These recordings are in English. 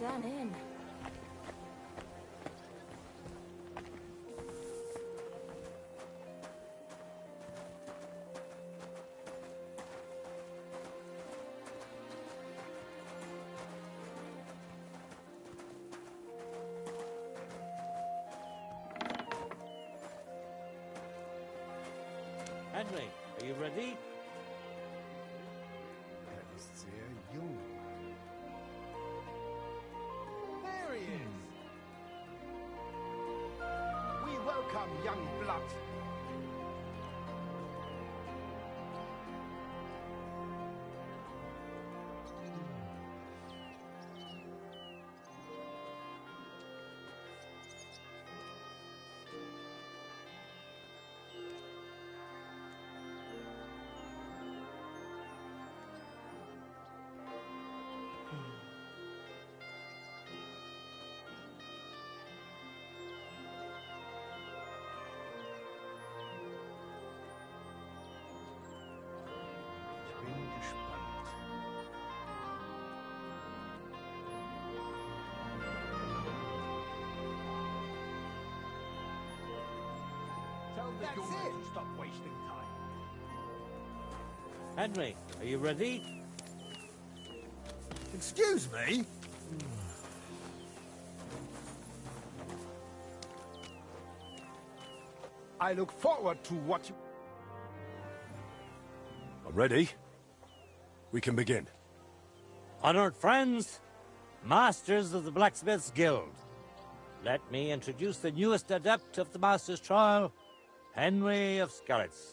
done in. Henry, are you ready? Ist sehr jung. There he is! We welcome young blood. Ich bin gespannt. Tell the That's young it. to stop wasting time. Henry, are you ready? Excuse me? I look forward to what you... Ready? We can begin. Honored friends, masters of the Blacksmith's Guild, let me introduce the newest adept of the Master's Trial, Henry of Skalitz.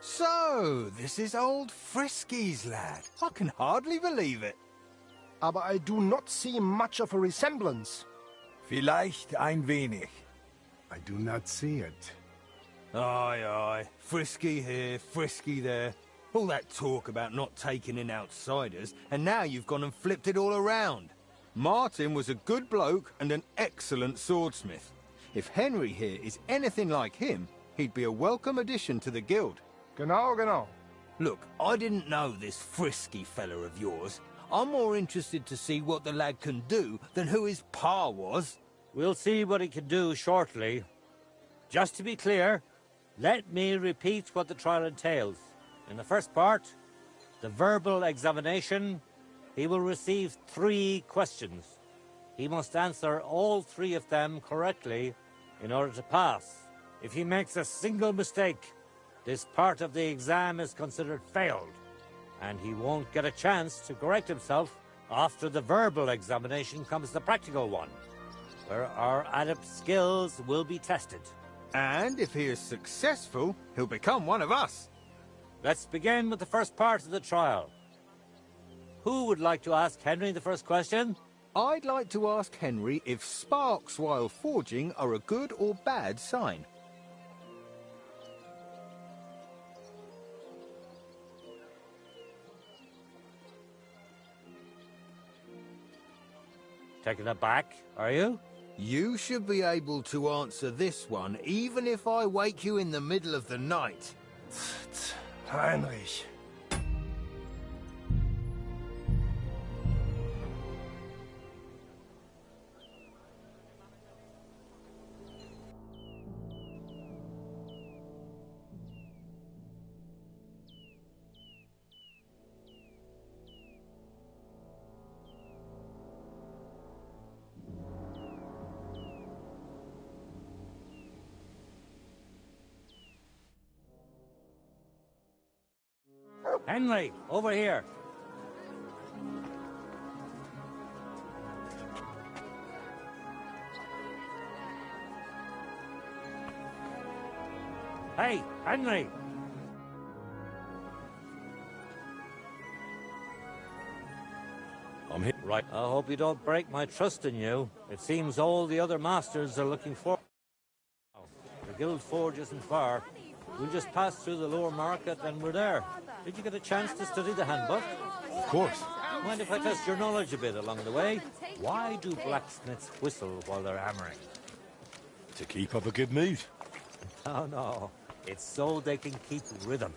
So, this is old Frisky's lad. I can hardly believe it. Aber I do not see much of a resemblance. Vielleicht ein wenig. I do not see it. Aye, aye. Frisky here, Frisky there. All that talk about not taking in outsiders, and now you've gone and flipped it all around. Martin was a good bloke and an excellent swordsmith. If Henry here is anything like him, he'd be a welcome addition to the guild. Genau, genau. Look, I didn't know this Frisky fella of yours. I'm more interested to see what the lad can do than who his pa was. We'll see what he can do shortly. Just to be clear, let me repeat what the trial entails. In the first part, the verbal examination, he will receive 3 questions. He must answer all 3 of them correctly in order to pass. If he makes a single mistake, this part of the exam is considered failed, and he won't get a chance to correct himself. After the verbal examination comes the practical one, where our adept skills will be tested. And if he is successful, he'll become one of us. Let's begin with the first part of the trial. Who would like to ask Henry the first question? I'd like to ask Henry if sparks while forging are a good or bad sign. Taking it back, are you? You should be able to answer this one, even if I wake you in the middle of the night. Heinrich. Henry, over here. Hey, Henry! I'm here. Right, I hope you don't break my trust in you. It seems all the other masters are looking for... The guild forge isn't far. We'll just pass through the lower market and we're there. Did you get a chance to study the handbook? Of course. Mind if I test your knowledge a bit along the way? Why do blacksmiths whistle while they're hammering? To keep up a good mood. Oh, no. It's so they can keep rhythm.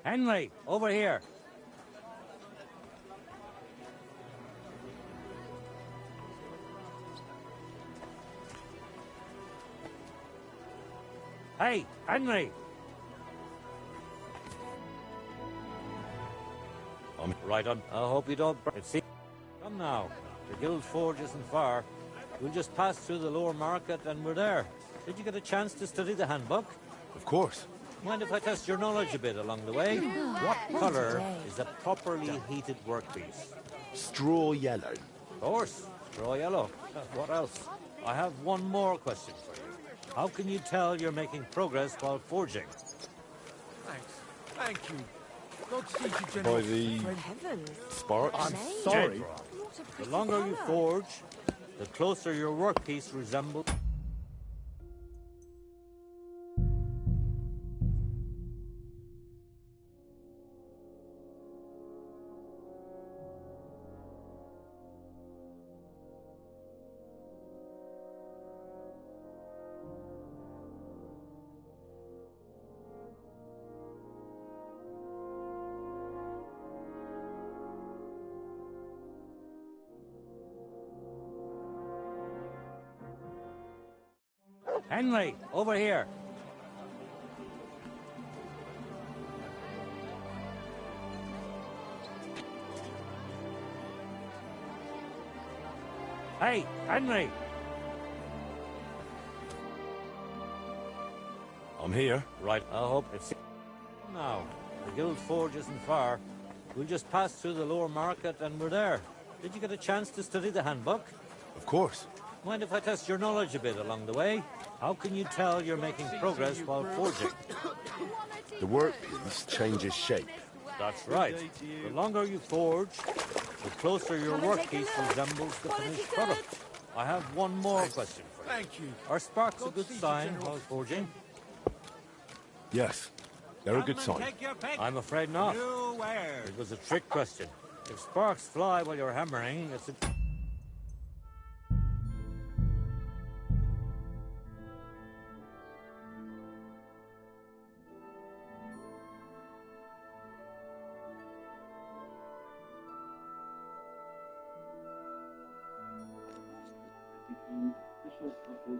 Henry, over here. Hey, Henry! I'm Right on. I hope you don't... Come now. The Guild Forge isn't far. We'll just pass through the lower market and we're there. Did you get a chance to study the handbook? Of course. Mind if I test your knowledge a bit along the way? What colour is a properly heated workpiece? Straw yellow. Of course, straw yellow. What else? I have one more question for you. How can you tell you're making progress while forging? Thanks. Thank you. God sees you, By General. the Heavens. sparks. I'm sorry. What a The pretty longer you colour. forge, the closer your workpiece resembles... Henry, over here. Hey, Henry! I'm here. Right, I hope it's... Now, the Guild Forge isn't far. We'll just pass through the lower market and we're there. Did you get a chance to study the handbook? Of course. Mind if I test your knowledge a bit along the way? How can you tell you're making progress while forging? The workpiece changes shape. That's right. The longer you forge, the closer your Come and take a workpiece look. resembles the Quality finished good. product. I have one more question for you. Thank you. Are sparks a God good sees you, sign General. while forging? Yes. They're a good sign. I'm afraid not. It was a trick question. If sparks fly while you're hammering, it's a...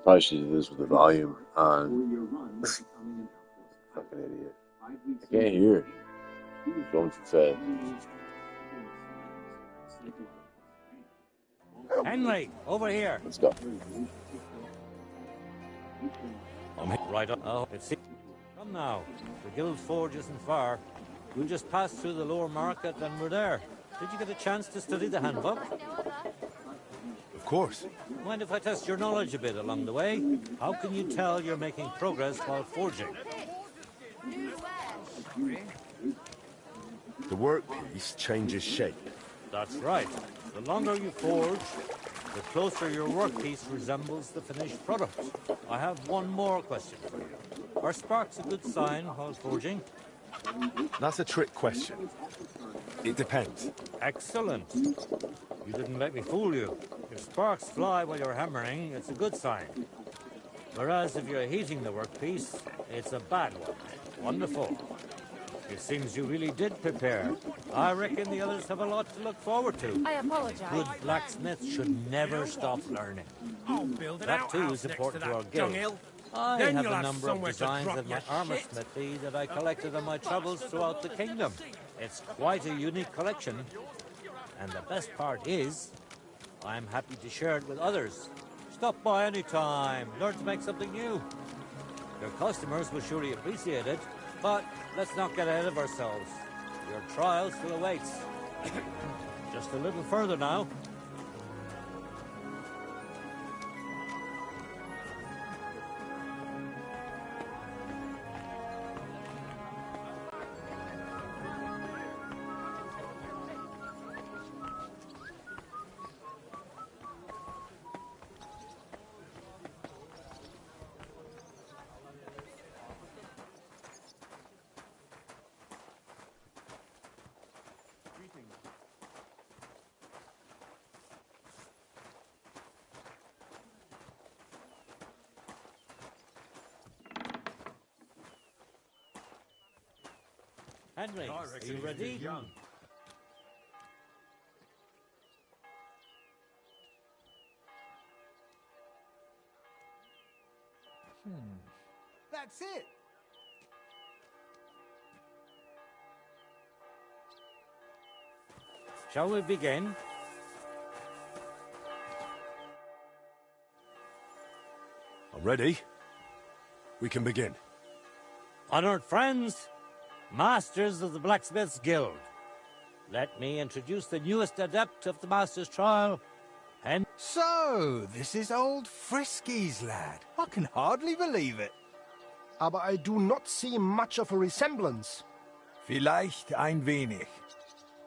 Probably should do this with the volume on. Fucking idiot. I can't hear it. It's going too fast. Henry, over here. Let's go. I'm here. Right up. Oh, it's... Come now. The Guild Forge isn't far. We'll just pass through the lower market and we're there. Did you get a chance to study the handbook? Of course. Mind if I test your knowledge a bit along the way? How can you tell you're making progress while forging? The workpiece changes shape. That's right. The longer you forge, the closer your workpiece resembles the finished product. I have one more question for you. Are sparks a good sign while forging? That's a trick question. It depends. Excellent. You didn't let me fool you. If sparks fly while you're hammering, it's a good sign. Whereas if you're heating the workpiece, it's a bad one. Wonderful. It seems you really did prepare. I reckon the others have a lot to look forward to. I apologize. Good blacksmiths should never stop learning. I'll build an That too outhouse is next important to to our that guild. dunghill. I Then have you'll a have number of somewhere to designs drop in my your armor shit. smithy that I collected on my travels throughout the kingdom. It's quite a unique collection. And the best part is, I'm happy to share it with others. Stop by any time. Learn to make something new. Your customers will surely appreciate it, but let's not get ahead of ourselves. Your trial still awaits. Just a little further now. Henry, I are reckon you he's ready? too young. That's it. Shall we begin? I'm ready. We can begin. Honoured friends, masters of the Blacksmiths Guild, let me introduce the newest adept of the Master's Trial, So, this is old Frisky's lad. I can hardly believe it. Aber I do not see much of a resemblance. Vielleicht ein wenig.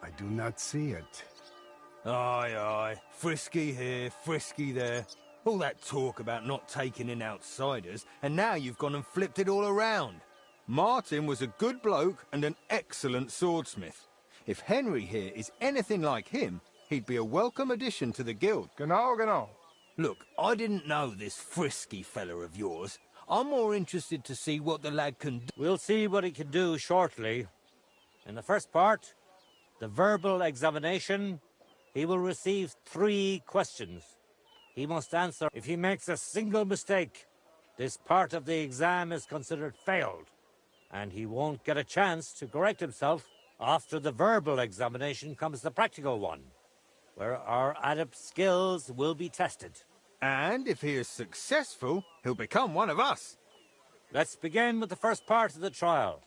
I do not see it. Aye, aye. Frisky here, frisky there. All that talk about not taking in outsiders, and now you've gone and flipped it all around. Martin was a good bloke and an excellent swordsmith. If Henry here is anything like him, he'd be a welcome addition to the guild. Genau, genau. Look, I didn't know this Frisky fella of yours. I'm more interested to see what the lad can do. We'll see what he can do shortly. In the first part, the verbal examination, he will receive 3 questions. He must answer. If he makes a single mistake, this part of the exam is considered failed, and he won't get a chance to correct himself. After the verbal examination comes the practical one, where our adept skills will be tested. And if he is successful, he'll become one of us. Let's begin with the first part of the trial.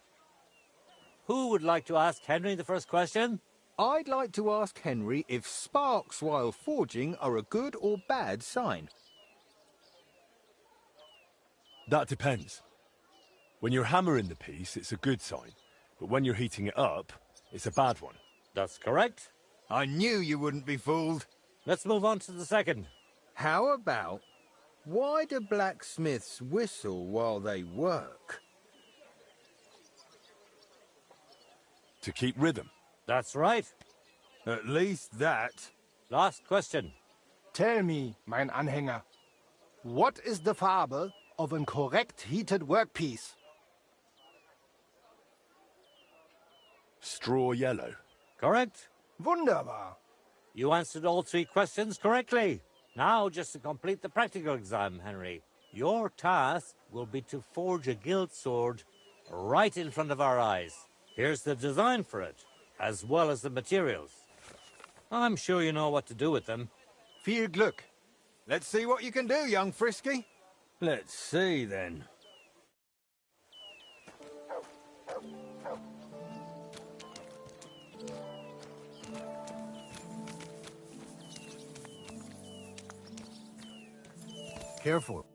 Who would like to ask Henry the first question? I'd like to ask Henry if sparks while forging are a good or bad sign. That depends. When you're hammering the piece, it's a good sign. But when you're heating it up, it's a bad one. That's correct. I knew you wouldn't be fooled. Let's move on to the second. How about, why do blacksmiths whistle while they work? To keep rhythm. That's right. At least that. Last question. Tell me, mein Anhänger, what is the Farbe of a correct heated workpiece? Straw yellow. Correct? Wunderbar. You answered all 3 questions correctly. Now, just to complete the practical exam, Henry, your task will be to forge a guild sword right in front of our eyes. Here's the design for it, as well as the materials. I'm sure you know what to do with them. Viel Glück. Let's see what you can do, young Frisky. Let's see, then. Careful.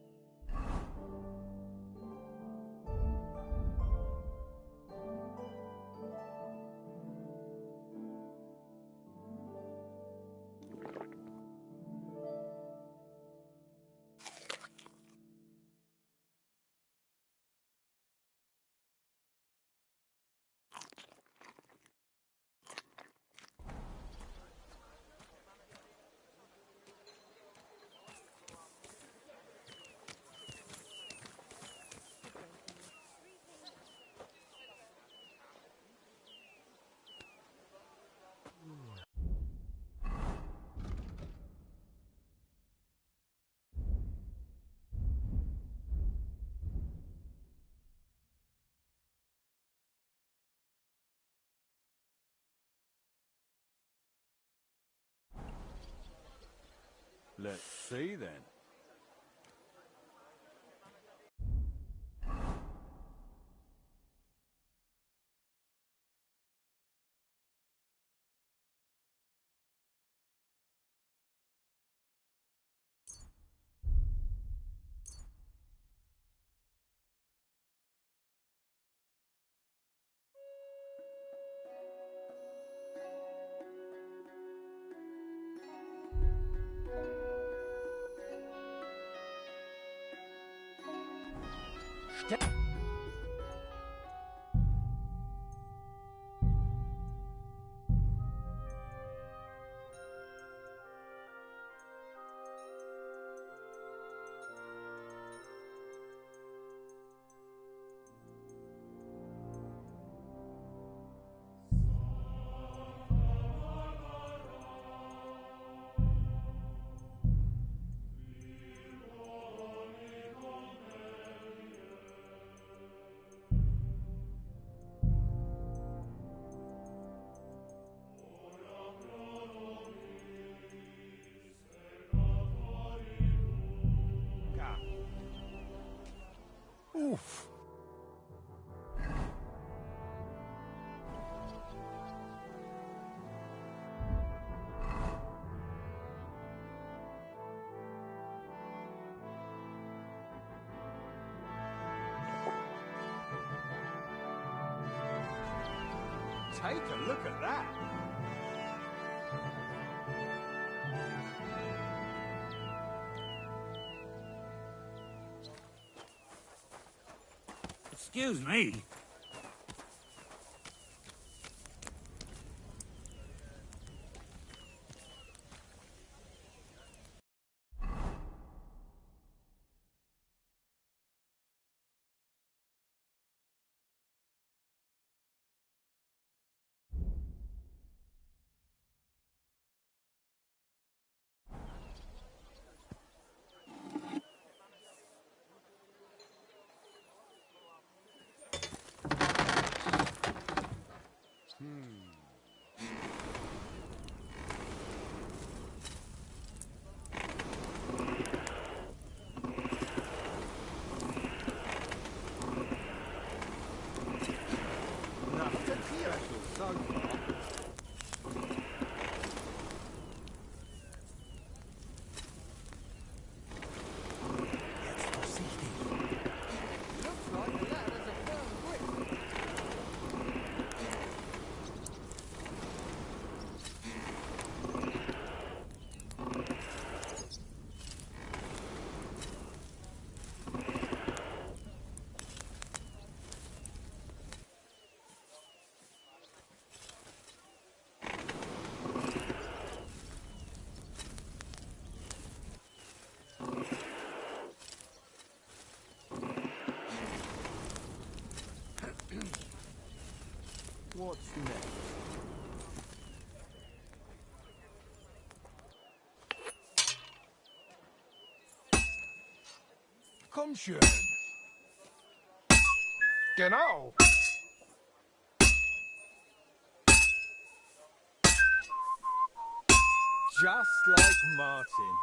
Let's see, then. Oof. Take a look at that. Excuse me. Nothing special so far. Jetzt vorsichtig. Looks like the lad has a firm grip. What's next? Komm schön. Genau. Just like Martin.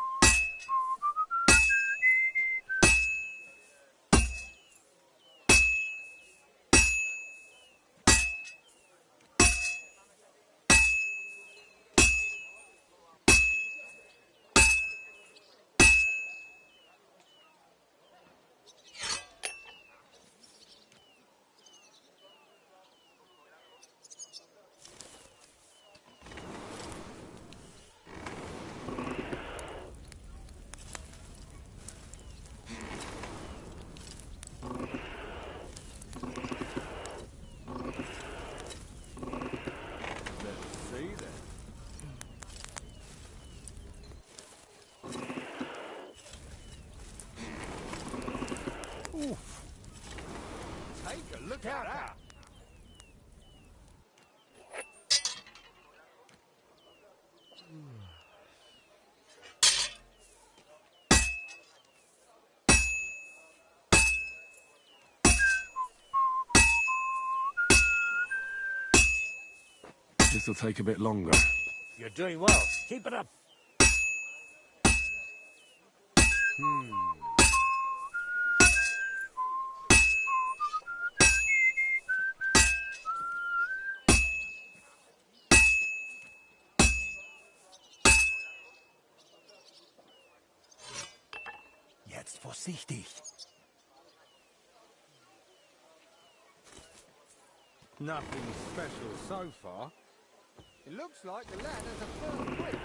Let's see then. Oof. Take a look at that. This'll take a bit longer. You're doing well. Keep it up. Jetzt vorsichtig. Nothing special so far. It looks like the lad has a firm grip.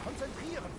Konzentrieren.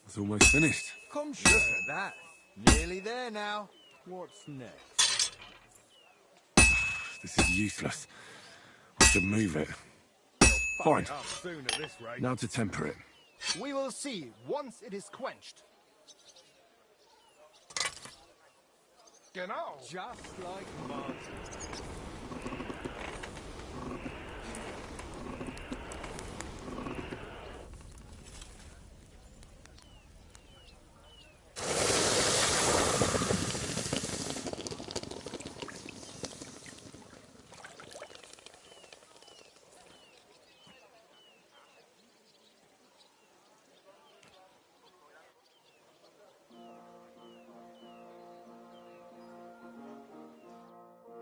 It's almost finished. Komm Look schön. at that. Nearly there now. What's next? This is useless. I should move it. Fuck Fine. it up soon at this rate. Now to temper it. We will see once it is quenched. Genau. Just like Martin.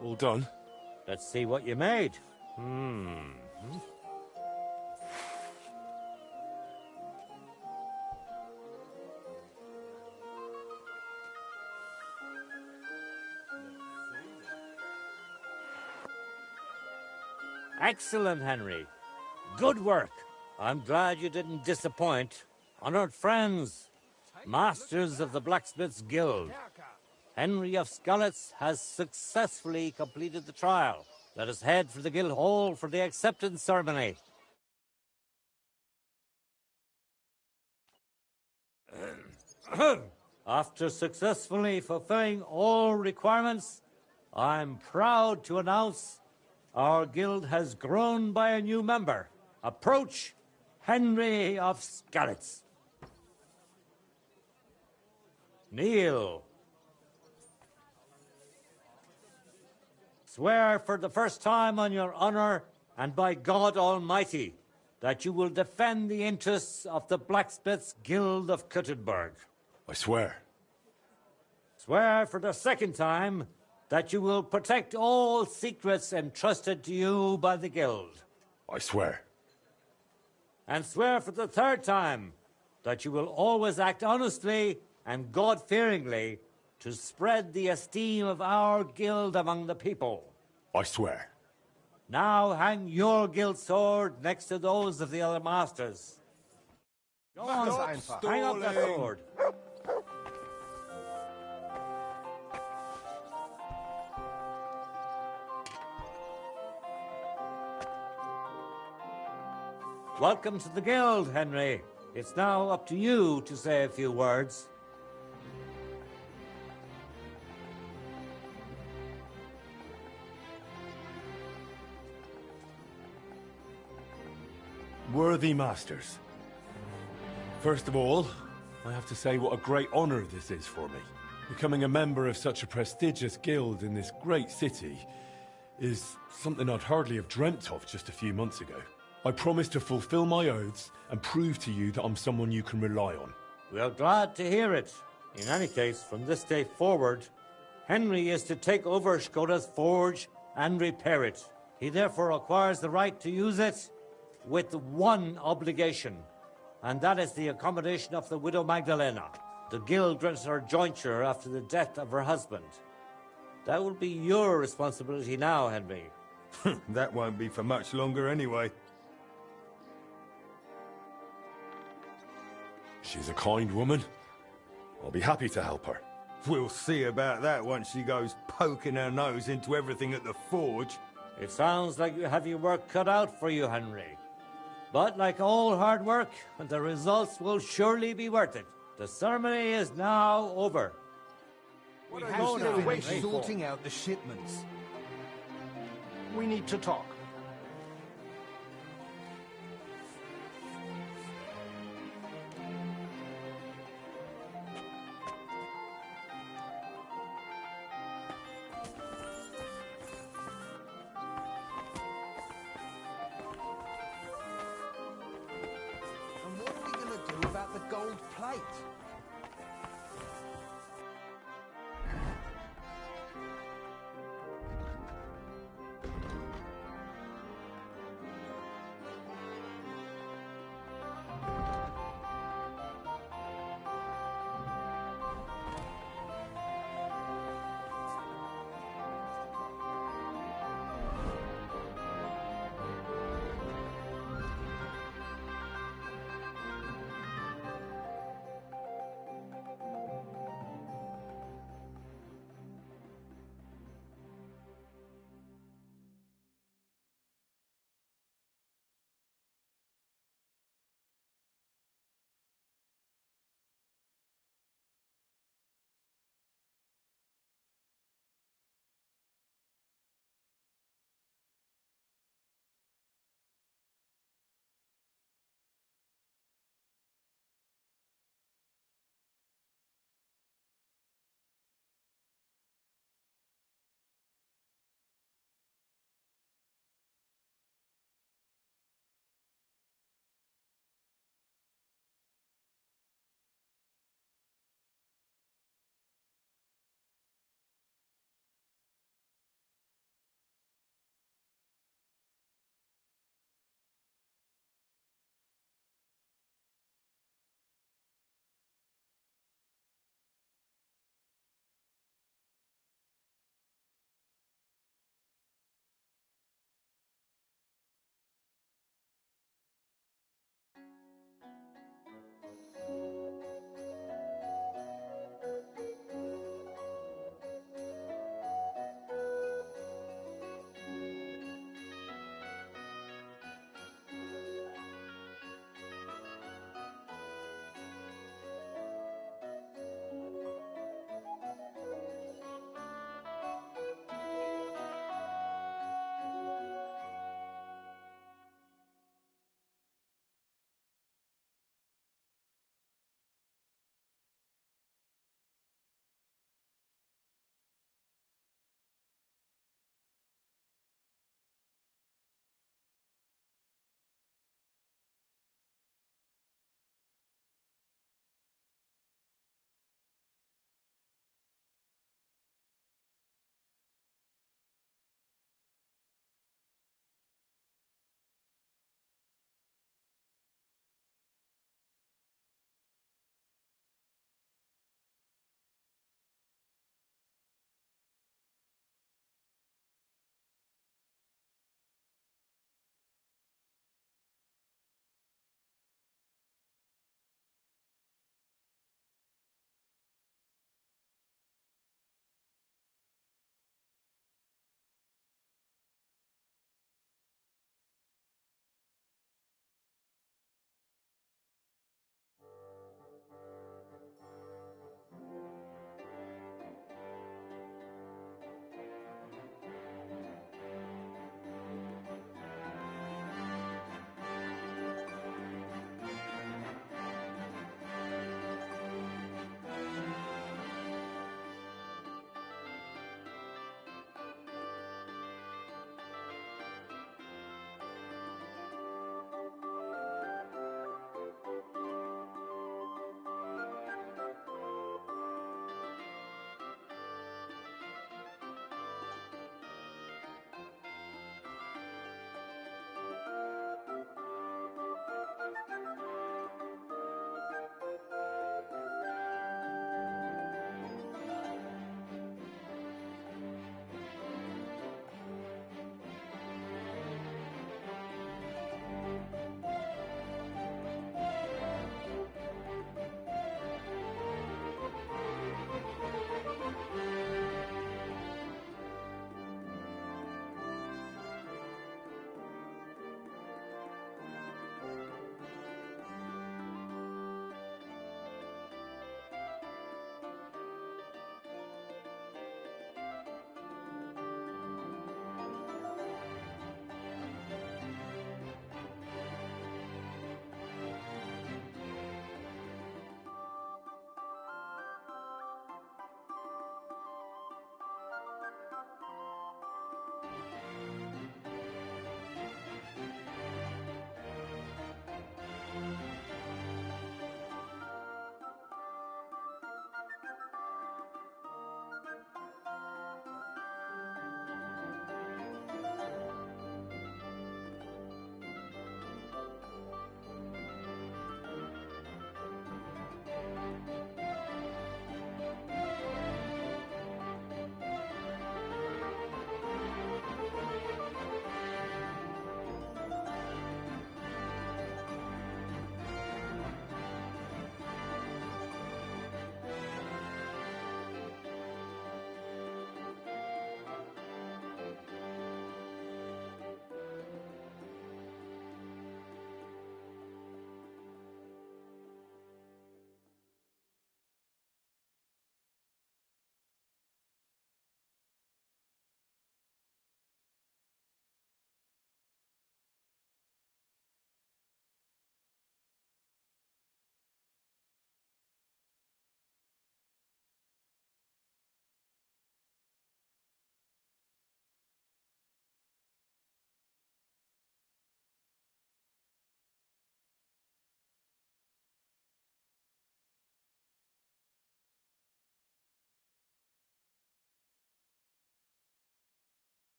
All done? Let's see what you made. Excellent, Henry. Good work. I'm glad you didn't disappoint. Honored friends, masters of the Blacksmith's Guild, Henry of Skalitz has successfully completed the trial. Let us head for the guild hall for the acceptance ceremony. After successfully fulfilling all requirements, I'm proud to announce our guild has grown by a new member. Approach Henry of Skalitz. Kneel. Swear for the first time on your honor and by God Almighty that you will defend the interests of the Blacksmiths Guild of Kuttenberg. I swear. Swear for the second time that you will protect all secrets entrusted to you by the Guild. I swear. And swear for the third time that you will always act honestly and God-fearingly to spread the esteem of our guild among the people. I swear. Now hang your guild sword next to those of the other masters. Go on, hang up that sword. Welcome to the guild, Henry. It's now up to you to say a few words. Worthy masters. First of all, I have to say what a great honor this is for me. Becoming a member of such a prestigious guild in this great city is something I'd hardly have dreamt of just a few months ago. I promise to fulfill my oaths and prove to you that I'm someone you can rely on. We are glad to hear it. In any case, from this day forward, Henry is to take over Skoda's forge and repair it. He therefore acquires the right to use it with one obligation, and that is the accommodation of the widow Magdalena. The guild grants her jointure after the death of her husband. That will be your responsibility now, Henry. That won't be for much longer anyway. She's a kind woman. I'll be happy to help her. We'll see about that once she goes poking her nose into everything at the forge. It sounds like you have your work cut out for you, Henry. But like all hard work, the results will surely be worth it. The ceremony is now over. We We're have still to wait for. sorting out the shipments. We need to talk. And what are we going to do about the gold plate?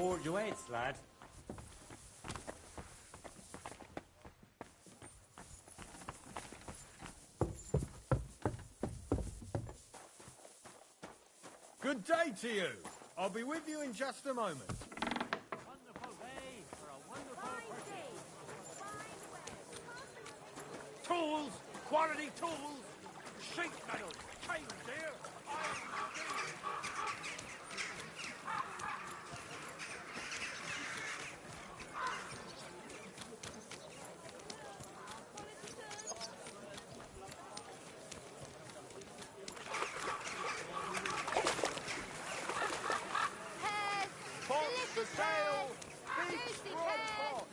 forge awaits, lad. Good day to you. I'll be with you in just a moment. Wonderful day for a wonderful person. Tools! Quality tools! Sheet metal! Chain deer! The tail! Big strong pot!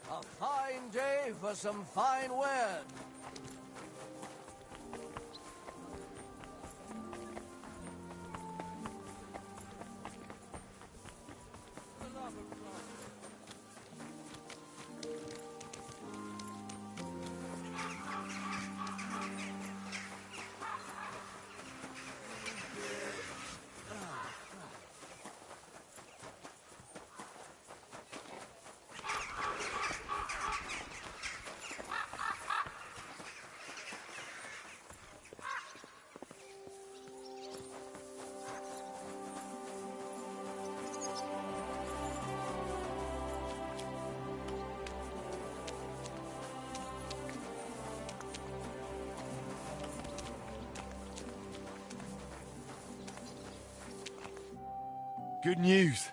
A fine day for some fine wear. Good news.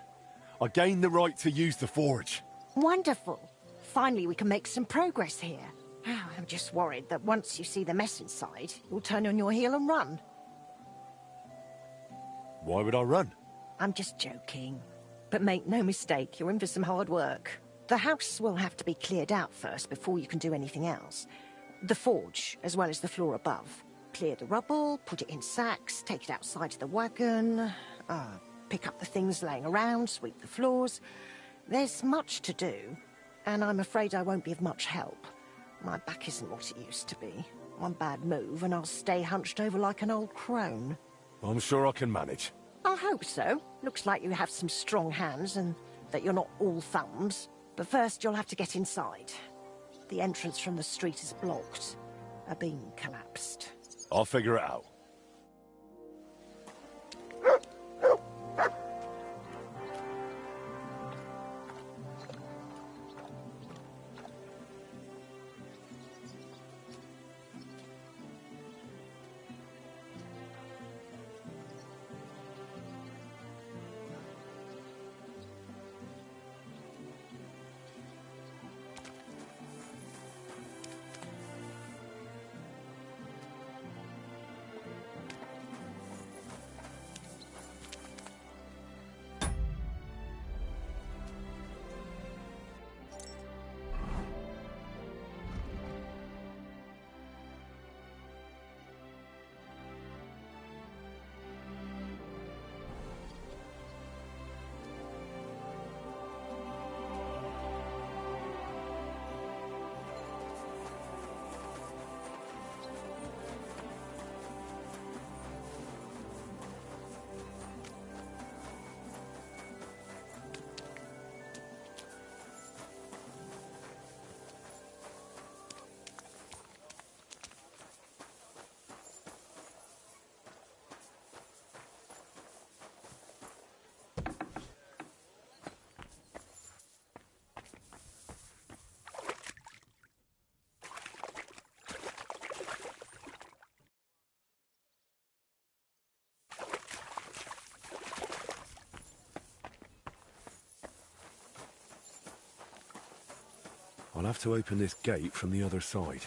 I gained the right to use the forge. Wonderful. Finally, we can make some progress here. I'm just worried that once you see the mess inside, you'll turn on your heel and run. Why would I run? I'm just joking. But make no mistake, you're in for some hard work. The house will have to be cleared out first before you can do anything else. The forge, as well as the floor above. Clear the rubble, put it in sacks, take it outside to the wagon, pick up the things laying around, sweep the floors. There's much to do, and I'm afraid I won't be of much help. My back isn't what it used to be. One bad move and I'll stay hunched over like an old crone. I'm sure I can manage. I hope so. Looks like you have some strong hands and that you're not all thumbs. But first you'll have to get inside. The entrance from the street is blocked. A beam collapsed. I'll figure it out. I'll have to open this gate from the other side.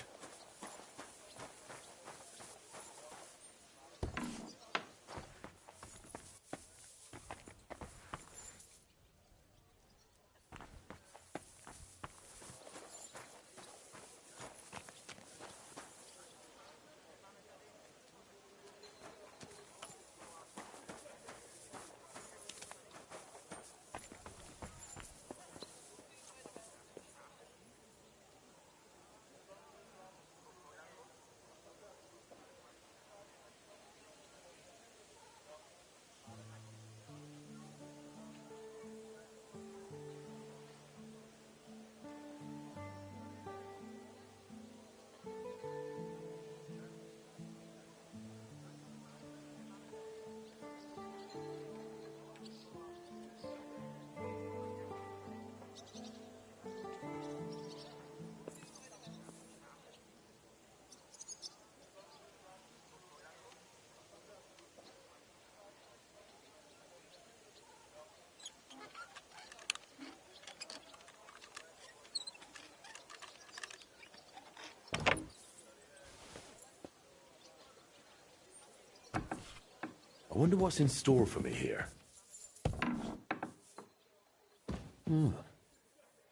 I wonder what's in store for me here.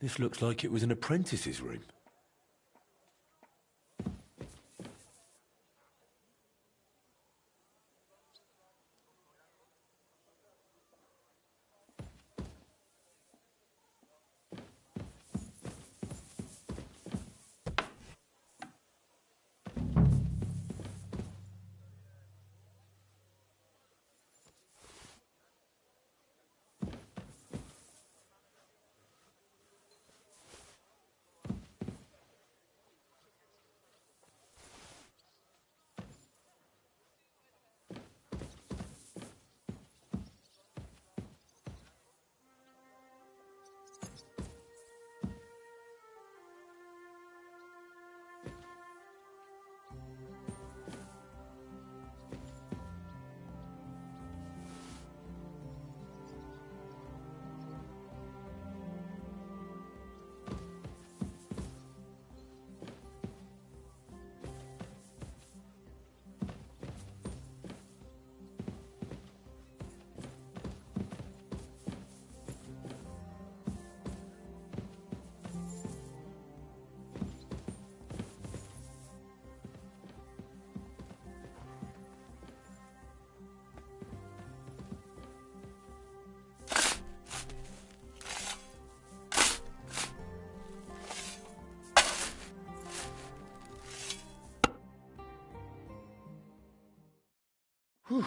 This looks like it was an apprentice's room. Whew.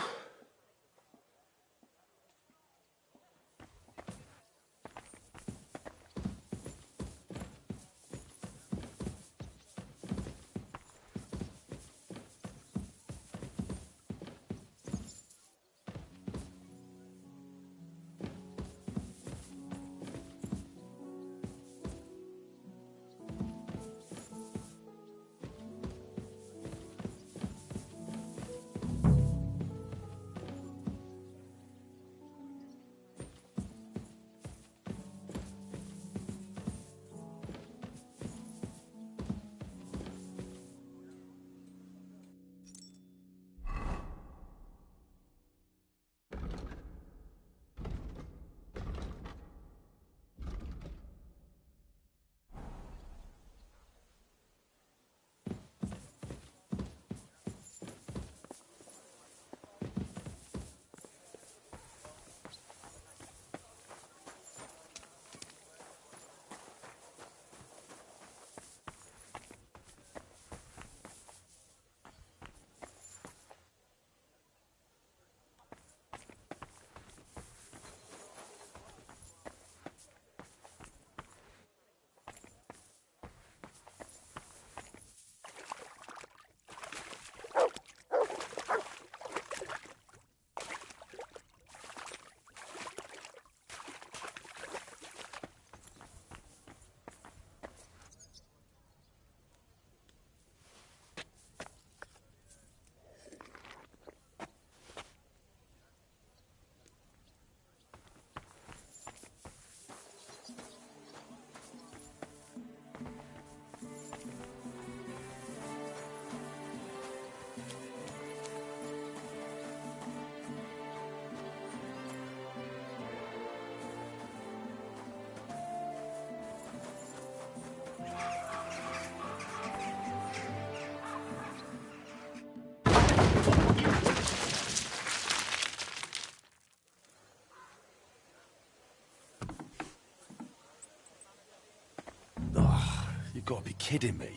You've got to be kidding me.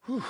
Whew.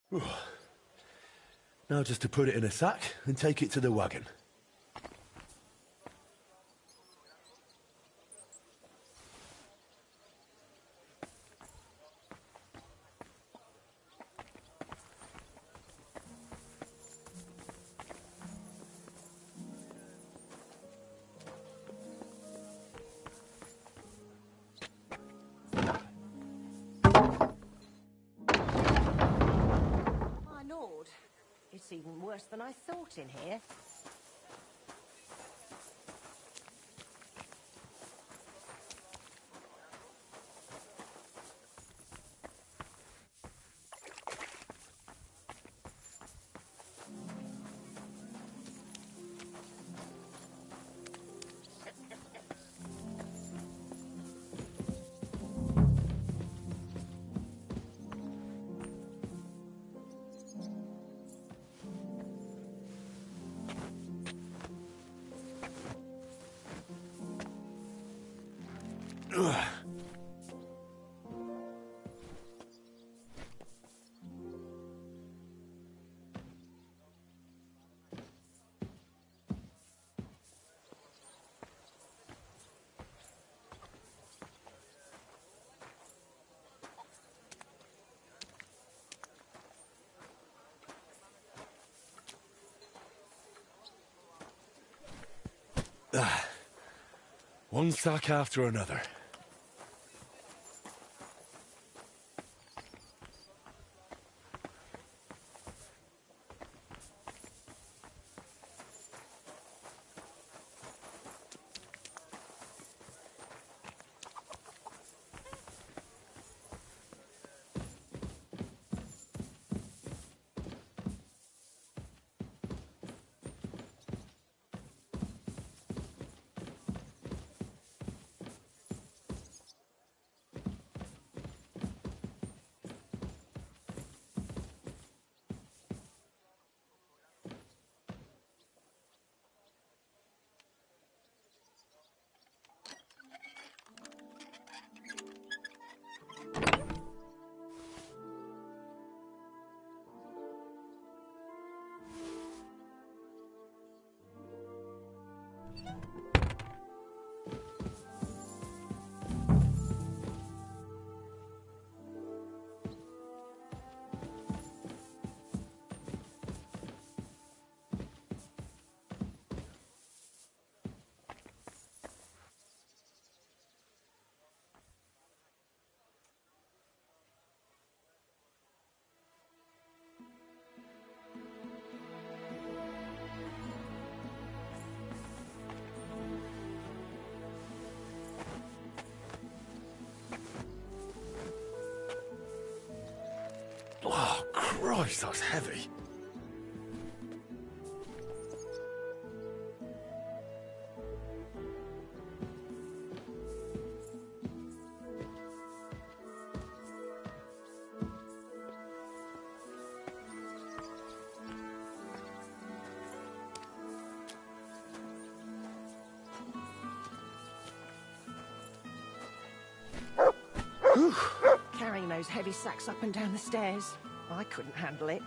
Now just to put it in a sack and take it to the wagon. My lord, it's even worse than I thought in here. One sack after another. Oh, Christ, that's heavy. Carrying those heavy sacks up and down the stairs. I couldn't handle it.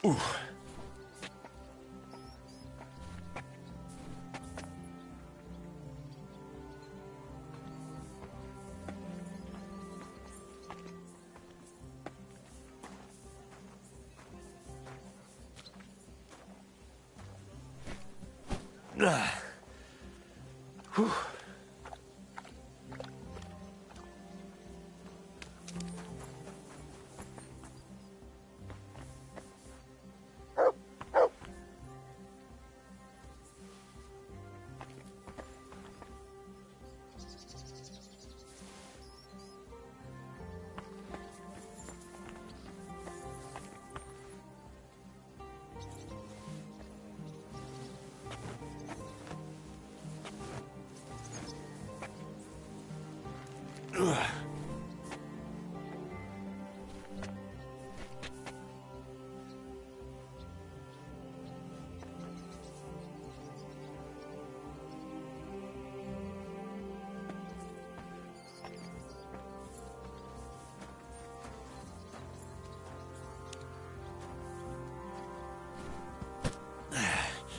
Ooh. Whew.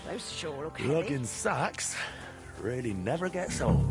Those sure look Lugging heavy. sacks really never gets old.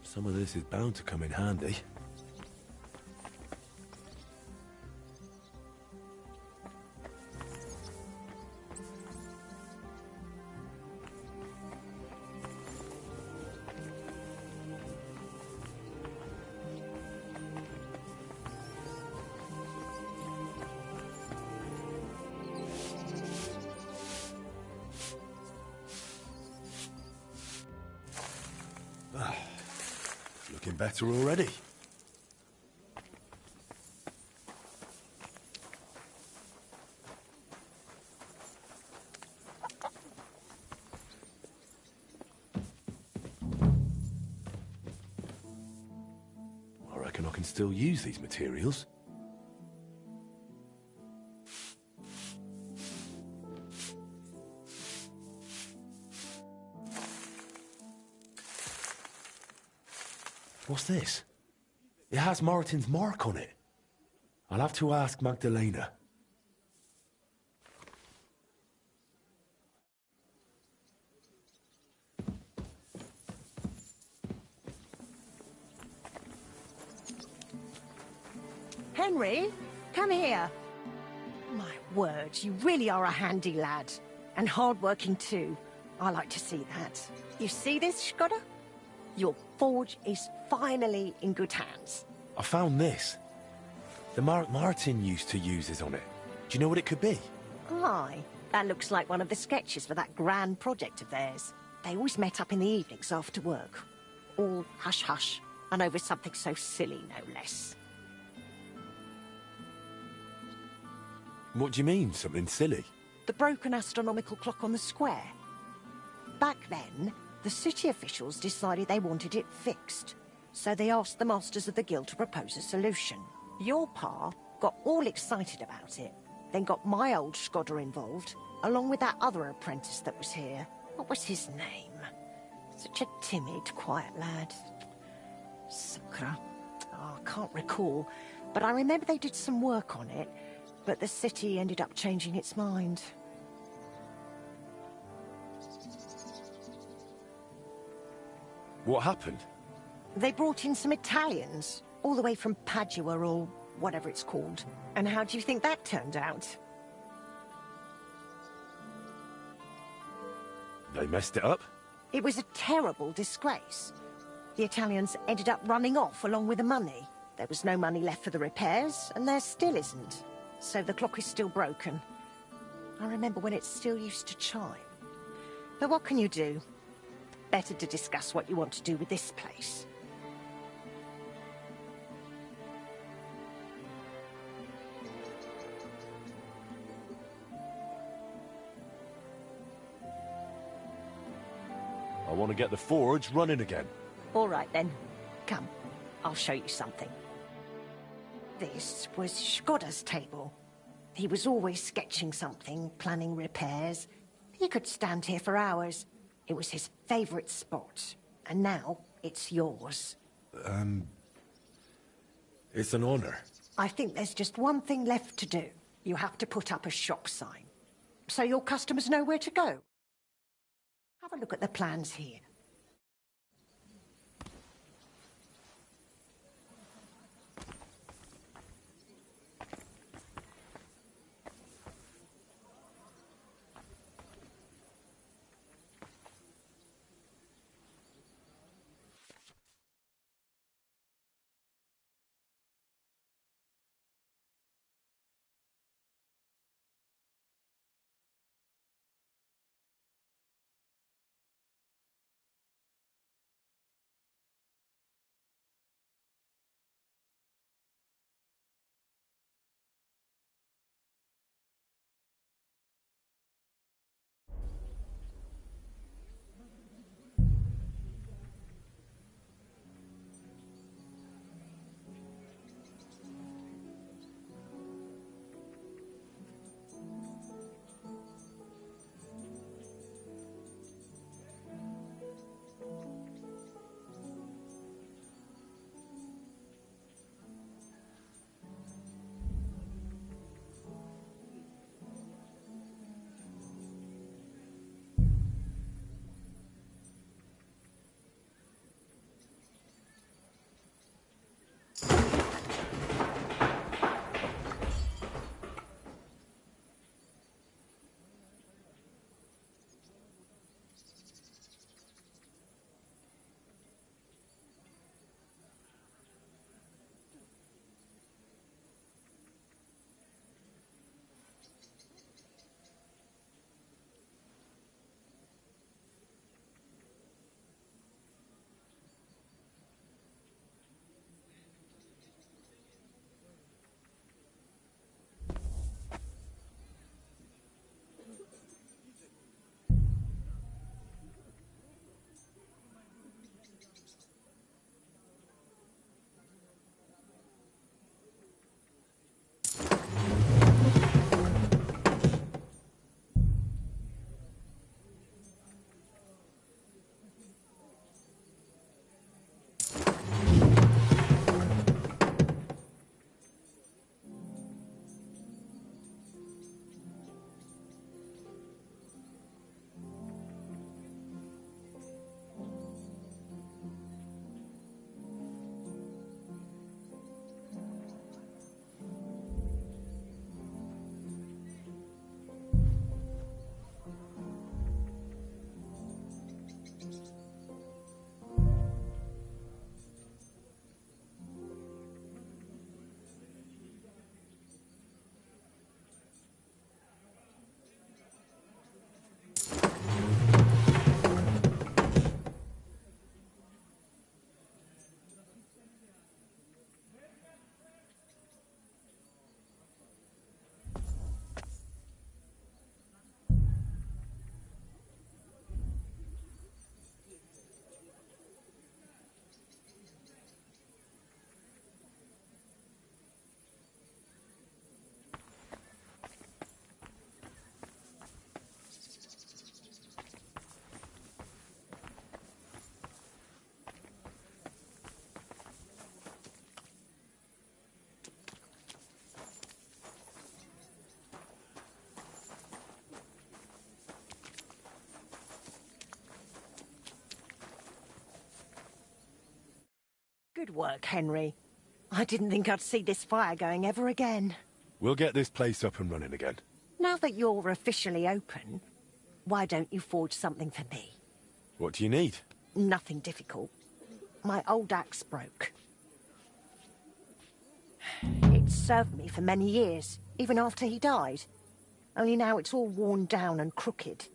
Some of this is bound to come in handy. Looking better already. I reckon I can still use these materials. What's this? It has Martin's mark on it. I'll have to ask Magdalena. Henry, come here. My word, you really are a handy lad. And hard-working too. I like to see that. You see this, Skoda? Your forge is finally in good hands. I found this. The mark Martin used to use is on it. Do you know what it could be? Aye, that looks like one of the sketches for that grand project of theirs. They always met up in the evenings after work. All hush-hush, and over something so silly, no less. What do you mean, something silly? The broken astronomical clock on the square. Back then, the city officials decided they wanted it fixed. So they asked the masters of the guild to propose a solution. Your pa got all excited about it, then got my old Skoda involved, along with that other apprentice that was here. What was his name? Such a timid, quiet lad. Sakura. Oh, I can't recall, but I remember they did some work on it, but the city ended up changing its mind. What happened? They brought in some Italians, all the way from Padua or whatever it's called. And how do you think that turned out? They messed it up? It was a terrible disgrace. The Italians ended up running off along with the money. There was no money left for the repairs, and there still isn't. So the clock is still broken. I remember when it still used to chime. But what can you do? Better to discuss what you want to do with this place. I want to get the forge running again. All right, then. Come, I'll show you something. This was Skoda's table. He was always sketching something, planning repairs. He could stand here for hours. It was his favorite spot. And now, it's yours. It's an honor. I think there's just one thing left to do. You have to put up a shop sign, so your customers know where to go. Have a look at the plans here. Good work, Henry. I didn't think I'd see this fire going ever again. We'll get this place up and running again. Now that you're officially open, why don't you forge something for me? What do you need? Nothing difficult. My old axe broke. It served me for many years, even after he died. Only now it's all worn down and crooked,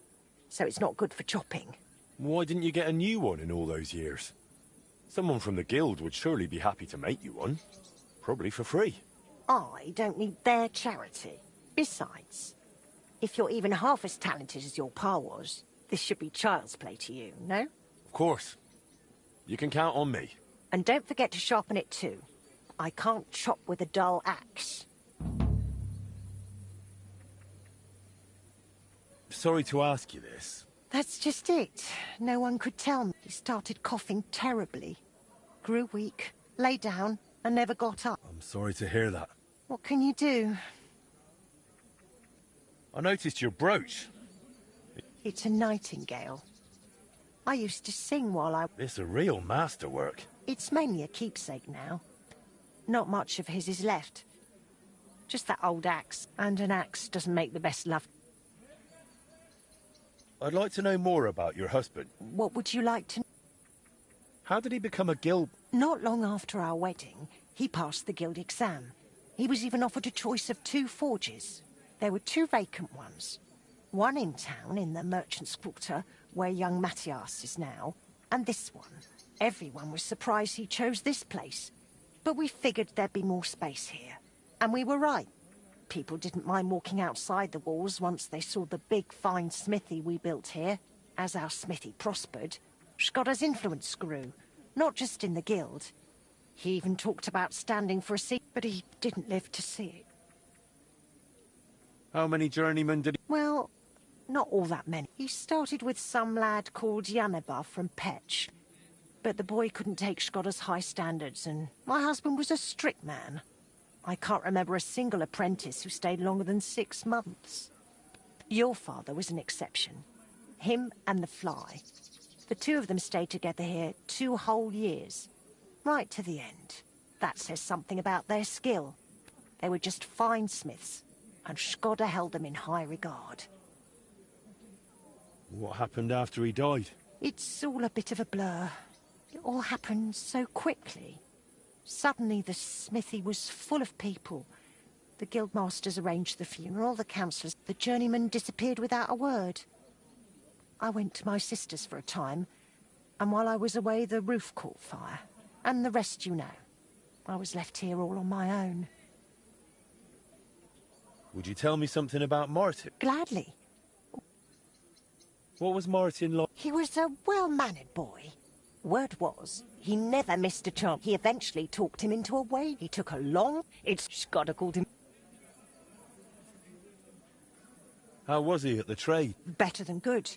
so it's not good for chopping. Why didn't you get a new one in all those years? Someone from the guild would surely be happy to make you one. Probably for free. I don't need their charity. Besides, if you're even half as talented as your pa was, This should be child's play to you, no? Of course. You can count on me. And don't forget to sharpen it too. I can't chop with a dull axe. Sorry to ask you this. That's just it. No one could tell me. He started coughing terribly. Grew weak, lay down, and never got up. I'm sorry to hear that. What can you do? I noticed your brooch. It's a nightingale. I used to sing while I... It's a real masterwork. It's mainly a keepsake now. Not much of his is left. Just that old axe. And an axe doesn't make the best love. I'd like to know more about your husband. What would you like to... How did he become a guild... Not long after our wedding, he passed the guild exam. He was even offered a choice of 2 forges. There were 2 vacant ones. One in town, in the Merchant's Quarter, where young Matthias is now, and this one. Everyone was surprised he chose this place. But we figured there'd be more space here. And we were right. People didn't mind walking outside the walls once they saw the big, fine smithy we built here. As our smithy prospered, Skoda's influence grew, not just in the guild. He even talked about standing for a seat, but he didn't live to see it. How many journeymen did he... Well, not all that many. He started with some lad called Janeba from Petch. But the boy couldn't take Skoda's high standards, and my husband was a strict man. I can't remember a single apprentice who stayed longer than 6 months. Your father was an exception. Him and the Fly. The 2 of them stayed together here 2 whole years. Right to the end. That says something about their skill. They were just fine smiths, and Skoda held them in high regard. What happened after he died? It's all a bit of a blur. It all happened so quickly. Suddenly the smithy was full of people. The guildmasters arranged the funeral, the councillors... The journeyman disappeared without a word. I went to my sister's for a time, and while I was away the roof caught fire. And the rest you know. I was left here all on my own. Would you tell me something about Martin? Gladly. What was Martin like? He was a well-mannered boy. Word was, he never missed a chance. He eventually talked him into a way. He took a long... It's Skoda called him... How was he at the trade? Better than good.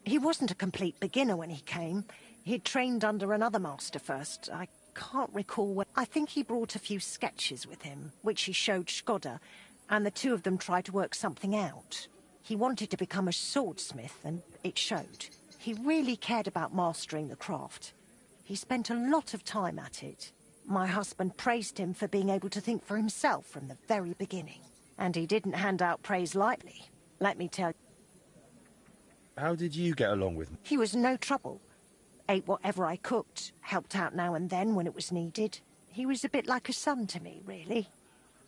He wasn't a complete beginner when he came. He'd trained under another master first. I can't recall when... I think he brought a few sketches with him, which he showed Skoda, and the 2 of them tried to work something out. He wanted to become a swordsmith, and it showed. He really cared about mastering the craft. He spent a lot of time at it. My husband praised him for being able to think for himself from the very beginning. And he didn't hand out praise lightly, let me tell you. How did you get along with him? He was no trouble. Ate whatever I cooked, helped out now and then when it was needed. He was a bit like a son to me, really.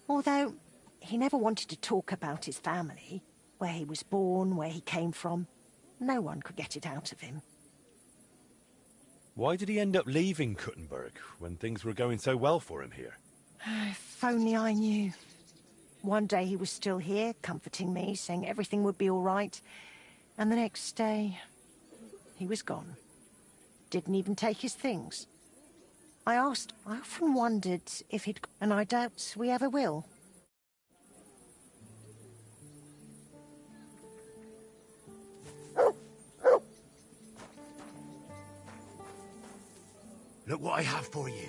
Although, he never wanted to talk about his family, where he was born, where he came from. No one could get it out of him. Why did he end up leaving Kuttenberg when things were going so well for him here? If only I knew. One day he was still here, comforting me, saying everything would be all right. And the next day, he was gone. Didn't even take his things. I often wondered if he'd... And I doubt we ever will. Look what I have for you.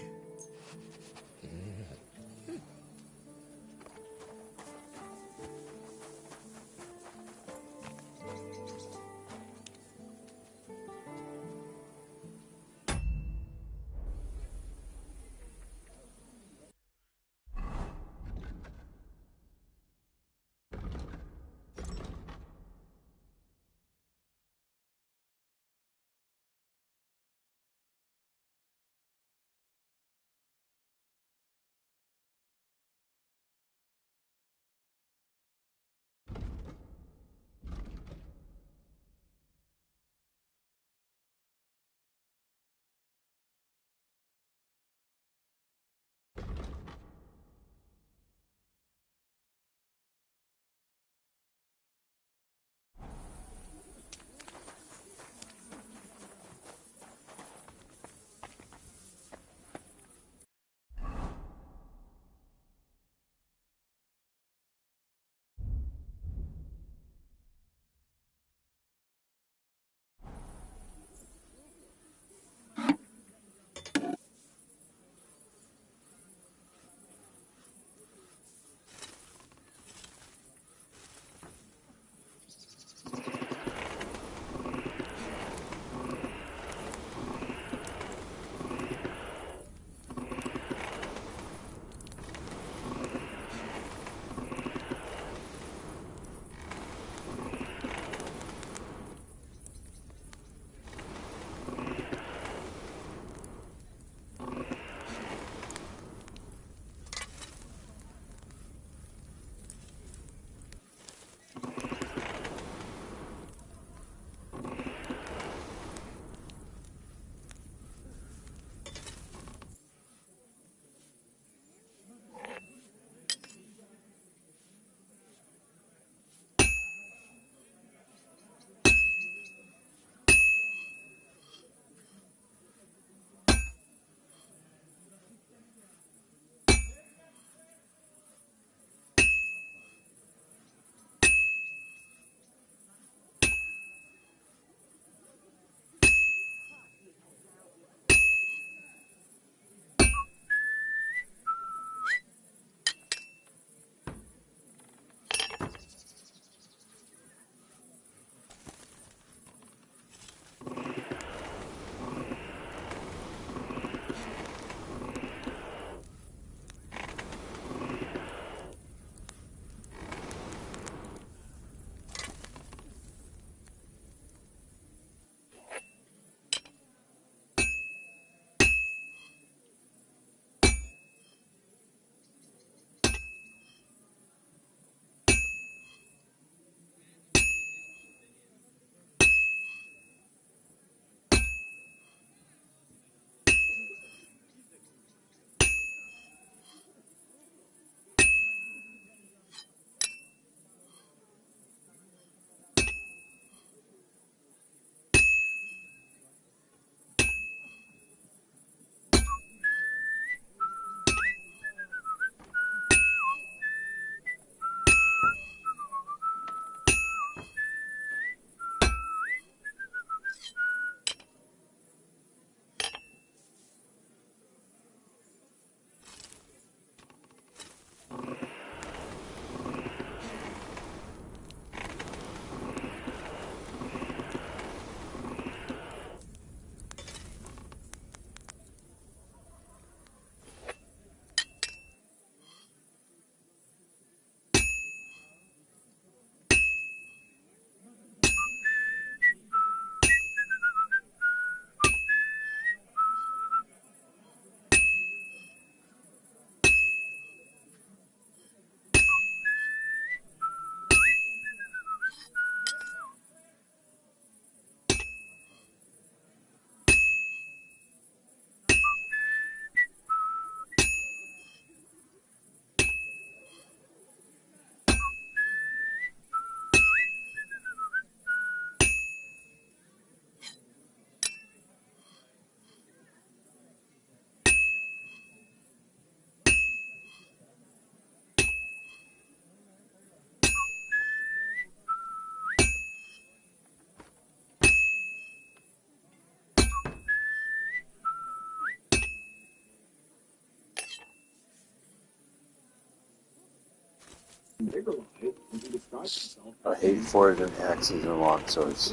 I hate forged and axes and long swords.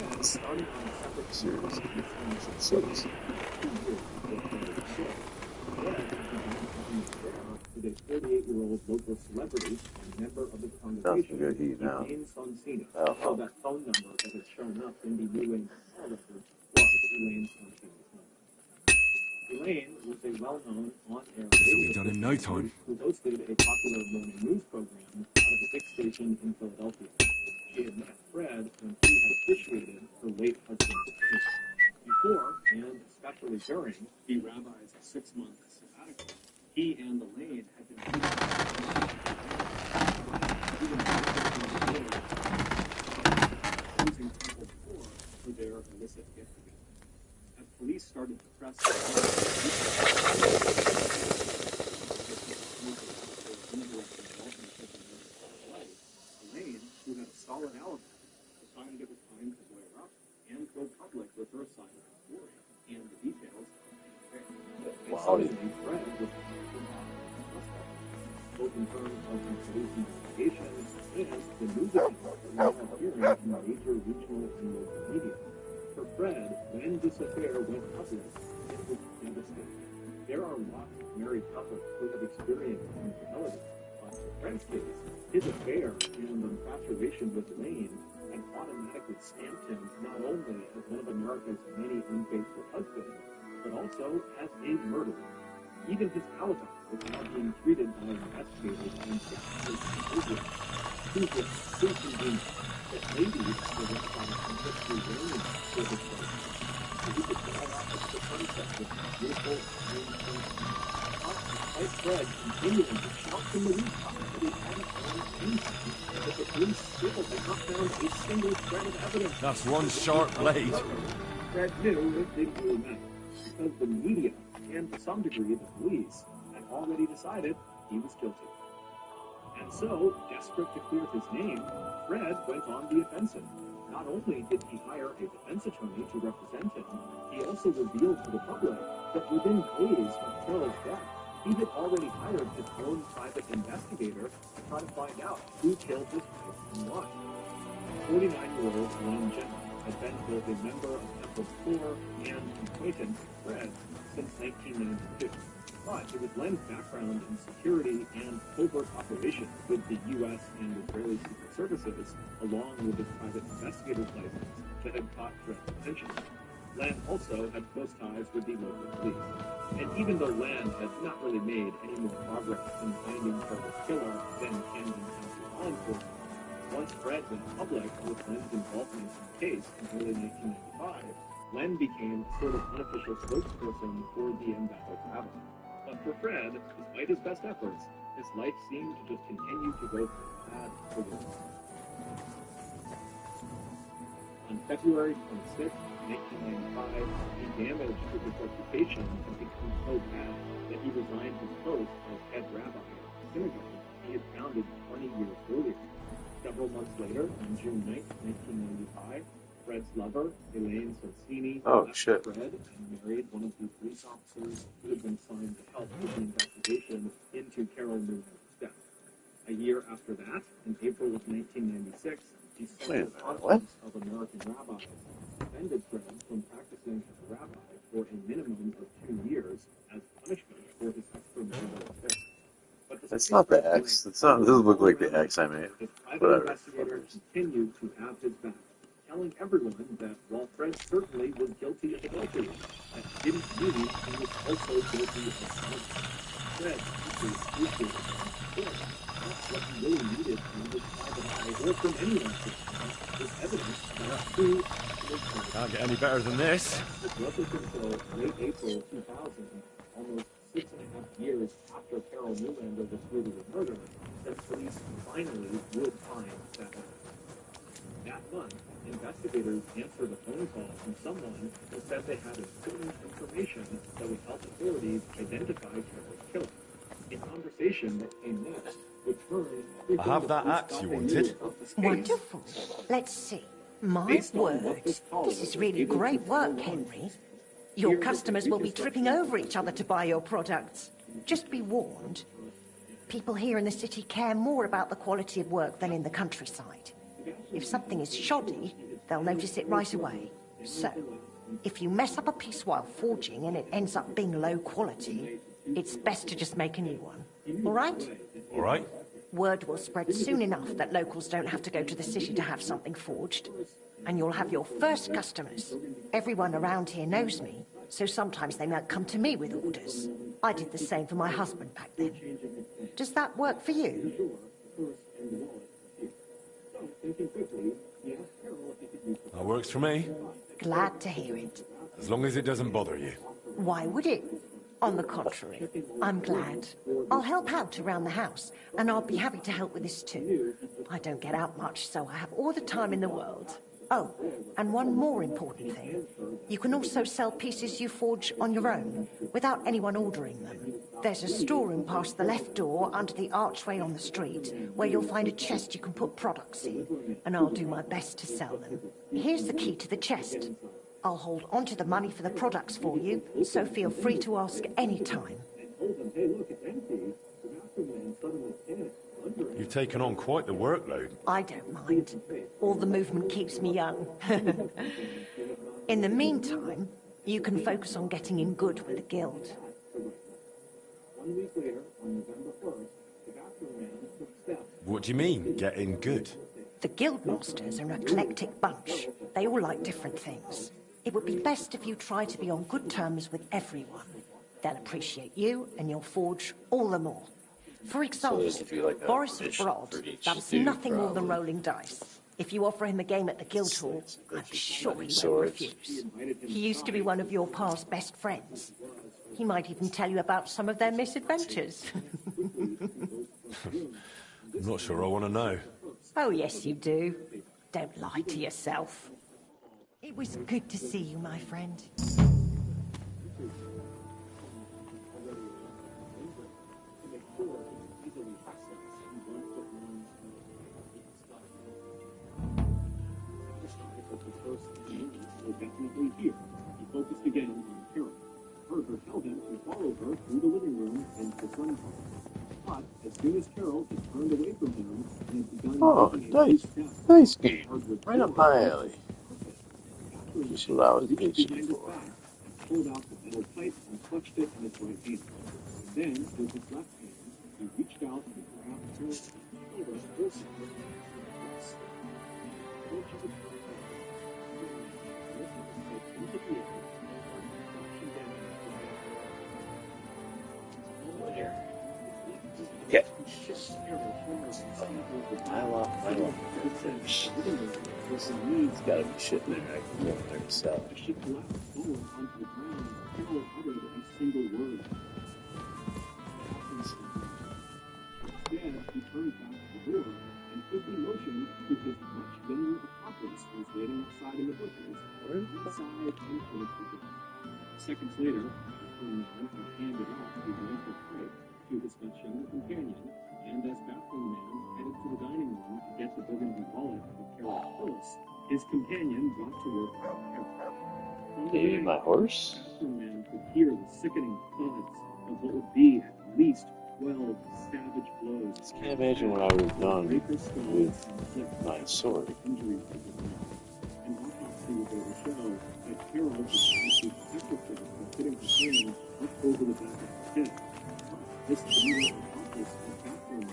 Seriously. It sucks. Nothing good to eat now. Oh. That phone number that had shown up in the Elaine call record was Elaine's Elaine was a well-known on-air radio Done in no time. who hosted a popular morning news program out of a big station in Philadelphia. She had met Fred when he had officiated her late husband's funeral. Before, and especially during, the rabbi's 6-month sabbatical, he and Elaine had been using people for their illicit get-together. As police started to press Elaine, who had a solid alibi, decided it was time to lawyer up and go public with her side of the story and the details of the affair. Wow. Fred was both in terms of the police investigations and the news accounts that we are hearing in major regional and local media. For Fred, when this affair went public, it was devastating. There are lots of married couples who have experienced infidelity. But in Fred's case, his affair and infatuation with Elaine had automatically stamped him not only as one of America's many unfaithful husbands, but also as a murderer. Even his alibi was now being treated by investigators and prosecutors who were so convenient that ladies were then trying to history range for his wife. So he could fly off at the sunset with beautiful green despite Fred continuing to shout from the rooftop that he hadn't found anything, that the police still had not found a single shred of evidence. That's one sharp blade. Fred knew it didn't really matter, because the media, and to some degree the police, had already decided he was guilty. And so, desperate to clear his name, Fred went on the offensive. Not only did he hire a defense attorney to represent him, he also revealed to the public that within days of Carol's death, he had already hired his own private investigator to try to find out who killed his wife and why. 49-year-old Len Jenner had been both a member of Temple's Corps and acquaintance with Fred since 1992. But it was Len's background in security and covert operations with the U.S. and Israeli Secret Services, along with his private investigator's license, that had caught Fred's attention. Len also had close ties with the local police. And even though Len had not really made any more progress in finding Carol's killer than Camden County law enforcement, once Fred went public with Len's involvement in the case in early 1995, Len became a sort of unofficial spokesperson for the embattled rabbi. But for Fred, despite his best efforts, his life seemed to just continue to go from bad to worse. On February 26, 1995, the damage to his reputation had become so bad that he resigned his post as head rabbi of the synagogue he had founded 20 years earlier. Several months later, on June 9, 1995, Fred's lover, Elaine Sonsini, left Fred and married one of the police officers who had been assigned to help with the investigation into Carol Newman's death. A year after that, in April of 1996, the Central Conference of American Rabbis suspended Fred from practicing as a rabbi for a minimum of 2 years as punishment for his extramarital affair. That's not the X. It doesn't look like the X I made. Whatever. Investigators continued to have his back, telling everyone that while Fred certainly was guilty of adultery, that didn't mean he was also guilty of murder. Fred deeply appreciated his that's what he really needed from his private eye or from anyone was evidence that who was Fred. Can't get any better than this. It wasn't until late April 2000, almost 6.5 years after Carol Newlander was brutally murdered, that police finally would find that evidence. That month, investigators answered a phone call from someone who said they had important information that would help authorities identify Carol's killer. A conversation that came next would turn I have that axe you wanted. Wonderful. Let's see. My word, this is really great work, Henry. Your customers will be tripping over each other to buy your products. Just be warned. People here in the city care more about the quality of work than in the countryside. If something is shoddy, they'll notice it right away. So, if you mess up a piece while forging and it ends up being low quality, it's best to just make a new one. All right? All right. Word will spread soon enough that locals don't have to go to the city to have something forged. And you'll have your first customers. Everyone around here knows me, so sometimes they might come to me with orders. I did the same for my husband back then. Does that work for you? That works for me. Glad to hear it. As long as it doesn't bother you. Why would it? On the contrary, I'm glad. I'll help out around the house, and I'll be happy to help with this too. I don't get out much, so I have all the time in the world. Oh, and one more important thing. You can also sell pieces you forge on your own, without anyone ordering them. There's a storeroom past the left door under the archway on the street, where you'll find a chest you can put products in, and I'll do my best to sell them. Here's the key to the chest. I'll hold onto the money for the products for you, so feel free to ask any time. You've taken on quite the workload. I don't mind. All the movement keeps me young. In the meantime, you can focus on getting in good with the guild. 1 week later, on November 1st, the bathroom man took steps. What do you mean, getting good? The guildmasters are an eclectic bunch. They all like different things. It would be best if you try to be on good terms with everyone. They'll appreciate you, and you'll forge all the more. For example, Boris of Brod loves nothing more than rolling dice. If you offer him a game at the guild hall, I'm sure he won't refuse. He used to be one of your pa's best friends. He might even tell you about some of their misadventures. I'm not sure I want to know. Oh, yes, you do. Don't lie to yourself. It was good to see you, my friend. Definitely here. He focused again on Carol. Heard her tell him to follow her through the living room into the sun parlor. But as soon as Carol had turned away from him and had begun Nice game. Right up my alley. Just what I was itching for. Pulled out the metal pipe and clutched it in his right hand. And then, with his left hand, he reached out and grabbed Carol's shoulder. Yeah. I love fish. He's gotta be shitting there. I can go in there and sell it. She collapsed forward onto the ground. Carol uttered a single word. Instead, he turned back to the door and quickly motioned to his much younger accomplice who was waiting outside in the bushes, inside and close the door. Seconds later, the man had handed off the electric pipe to his much younger companion, and as bathroom man headed to the dining room to get the burgundy wallet of Carol's purse, his companion got to work on Carol. Hey, my horse? The bathroom man could hear the sickening thuds of what would be at least 12 savage blows. I can't imagine what I would have done with my sword. Injuries to the neck. An autopsy would later show that Carol had received pepper from hitting her hand up over the back of her head. This younger accomplice of bathroom man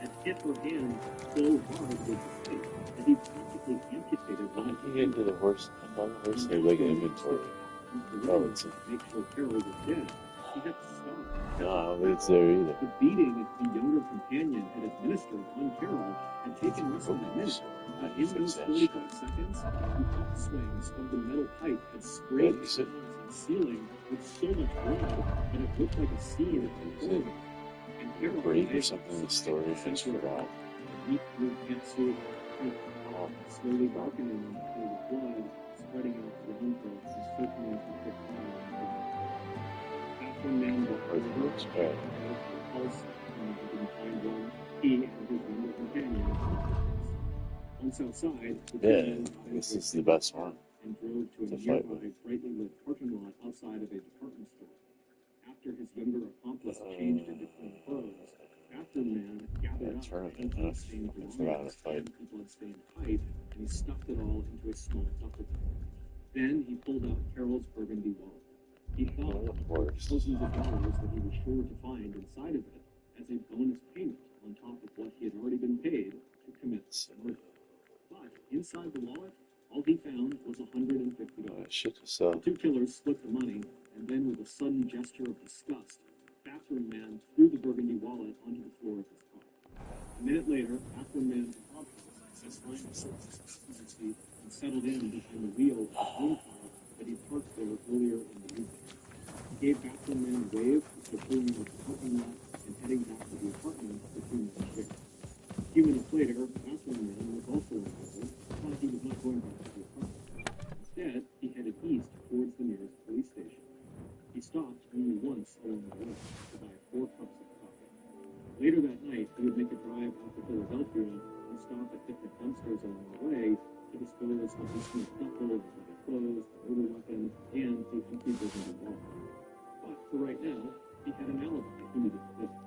had hit her hand so hard with the stake that he practically amputated one of her Get into the horse. I thought the horse had like an inventory. To make sure Carol was dead, he had to stop. No, I don't think it's there either. The beating that the younger companion had administered on Carol had taken less than a minute. In those 45 seconds, the upswings of the metal pipe had sprayed the walls and ceiling with so much blood that it looked like a scene at the And Carol Break or something in the story, I just forgot. The deep blue pantsuit, slowly darkening through the blood, spreading out around her and circling up her collar. Bathroom man walked over, pulse, and he didn't find one. He and his younger companion. Once outside, the this is the best one. And drove to a nearby brightly lit parking lot outside of a department store. After his younger accomplice changed into clean clothes, Afghan man gathered up tournament, empty stained I forgot how to fight. and blood-stained pipe, and he stuffed it all into a small duffel bag. Then he pulled out Carol's burgundy wallet. He thought thousands of dollars that he was sure to find inside of it as a bonus payment on top of what he had already been paid to commit the murder. But inside the wallet, all he found was $150. The two killers split the money, and then with a sudden gesture of disgust, Bathroom Man threw the burgundy wallet onto the floor of his car. A minute later, Bathroom Man climbed the seat and settled in behind the wheel of his own car that he parked there earlier in the evening. He gave Bathroom Man a wave before pulling out of the parking lot and heading back to the apartment between the chairs. A few minutes later, Bathroom Man was also on the road, but he was not going back to the apartment. Instead, he headed east towards the nearest police station. He stopped only once along the way to buy 4 cups of coffee. Later that night, he would make a drive out to Philadelphia and stop at different dumpsters along the way to dispose of his snuff duffel, his other clothes, the murder weapon, and the empty burgundy wallet. But for right now, he had an alibi he needed to visit.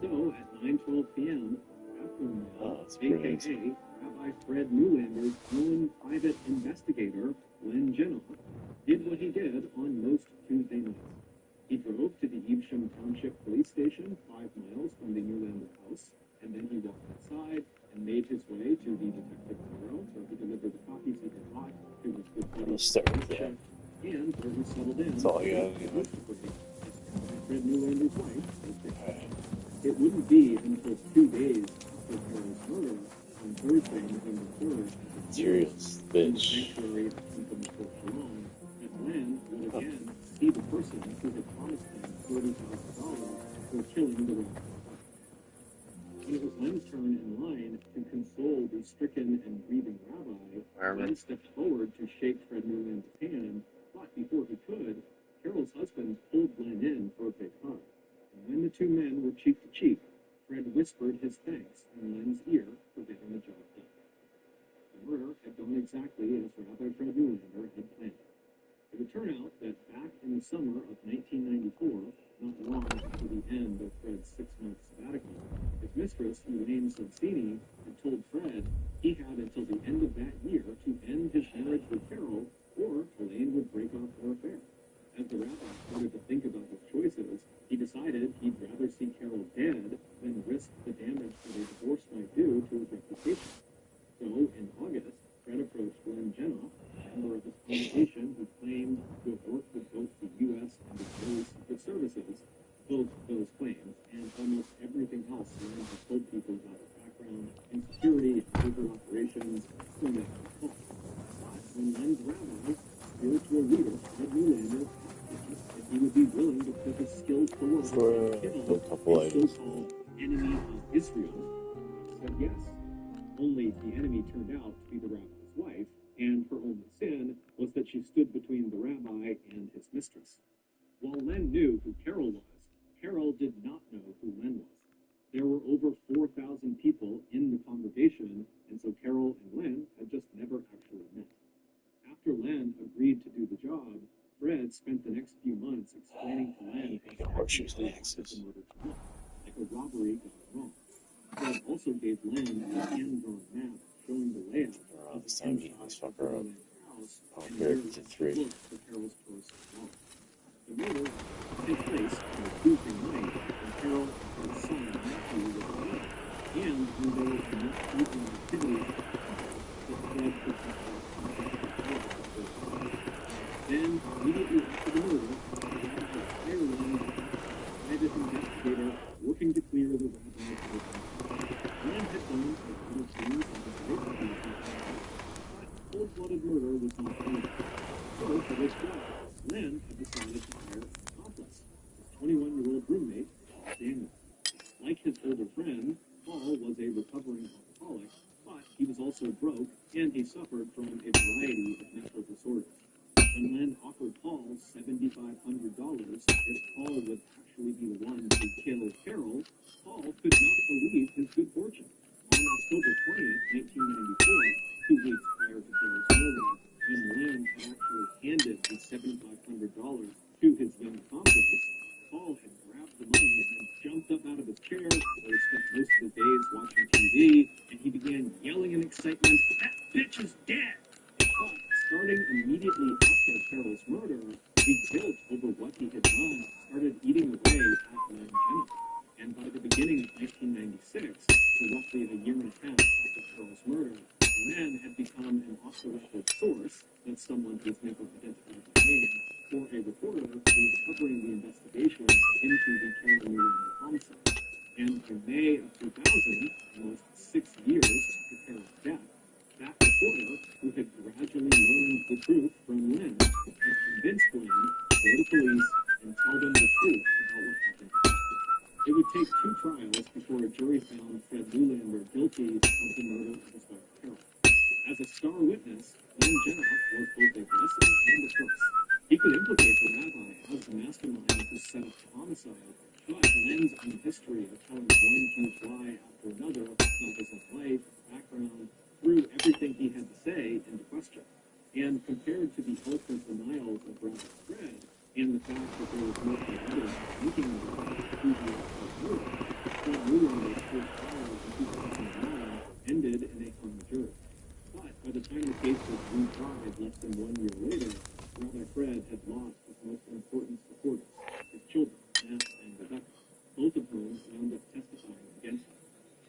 So at 9:12 p.m., Bathroom Man, a.k.a. Rabbi Fred Newlander's own private investigator, Len Jenoff, did what he did on most Tuesday nights. He drove to the Evesham Township Police Station 5 miles from the Newlander house, and then he walked outside and made his way to the detective bureau where he delivered the copies he had bought to his good buddy, and where he settled in. That's all you got. Fred Newlander's wife was there. It wouldn't be until 2 days after Carol's murder, on Thursday, November 3rd, Serious bitch. sanctuary at Company Court Salon, that Len would again see the person who had promised him $30,000 for killing the rabbi. When it was Len's turn in line to console the stricken and grieving rabbi, Len stepped forward to shake Fred Newlander's hand, but before he could, Carol's husband pulled Len in for a big hug. And when the two men were cheek to cheek, Fred whispered his thanks in Len's ear for getting the job done. The murder had gone exactly as Rabbi Fred Newlander had planned. It would turn out that back in the summer of 1994, not long after the end of Fred's 6-month sabbatical, his mistress, Elaine Sonsini, had told Fred he had until the end of that year to end his marriage with Carol, or Elaine would break off their affair. As the rabbi started to think about his choices, he decided he'd rather see Carol dead than risk the damage that a divorce might do to his reputation. So, in August, Fred approached Len Jenoff, a member of his congregation who claimed to have worked with both the U.S. and the Israeli Secret Services, both those claims, and almost everything else Len had told people about his background, insecurity, and covert operations, still makes him false. But when Len's rabbi, spiritual leader, Fred Newlander, if he would be willing to put his skills to work to kill the so-called enemy of Israel, said yes. Only the enemy turned out to be the rabbi's wife, and her only sin was that she stood between the rabbi and his mistress. While Len knew who Carol was, Carol did not know who Len was. There were over 4,000 people in the congregation, and so Carol and Len had just never actually met. After Len agreed to do the job, Fred spent the next few months explaining to Len horseshoes and the axes. murder to look, like a robbery gone wrong. Fred also gave Len a hand-drawn map showing the layout of the inside of the Newlander house and where to look for Carol's purse and wallet. The murder took place on a Tuesday night when Carol and her son Matthew were away, and when there was enough evening activity that Fred could Then, immediately after the murder, he had to hire Len as a private investigator working to clear the rabbi of the Len had done a lot of things on his life to be but cold-blooded murder was not enough. So, for this job, Len had decided to hire an accomplice, his 21-year-old roommate, Paul Daniel. Like his older friend, Paul was a recovering alcoholic, but he was also broke, and he suffered from a variety of mental disorders. When Len offered Paul $7,500 if Paul would actually be the one to kill Carol, Paul could not believe his good fortune. On October 20th, 1994, 2 weeks prior to Carol's murder, when Len had actually handed the $7,500 to his young accomplice, Paul had grabbed the money and jumped up out of his chair, where he stepped reporter who was covering the investigation into the Carol Newlander homicide. And in May of 2000, almost 6 years after Carol's death, that reporter, who had gradually learned the truth from Lynn, had convinced Lynn to go to police and tell them the truth about what happened to her. It would take 2 trials before a jury found Fred Newlander guilty of the murder of his wife Carol. As a star witness, Glenn Jenoff was both a blessing and a curse. He could implicate the rabbi as the mastermind who set up the homicide, but Glenn's own history of telling one huge lie after another about his own life, background, threw everything he had to say into question. And compared to the eloquent denials of Rabbi Fred, and the fact that there was no evidence linking the who the actual murder, Fred Newlander's first trial in 2009 ended in a hung jury. But by the time the case was retried less than 1 year later, Rabbi Fred had lost his most important supporters, his children, Matt and Rebecca, both of whom wound up testifying against him.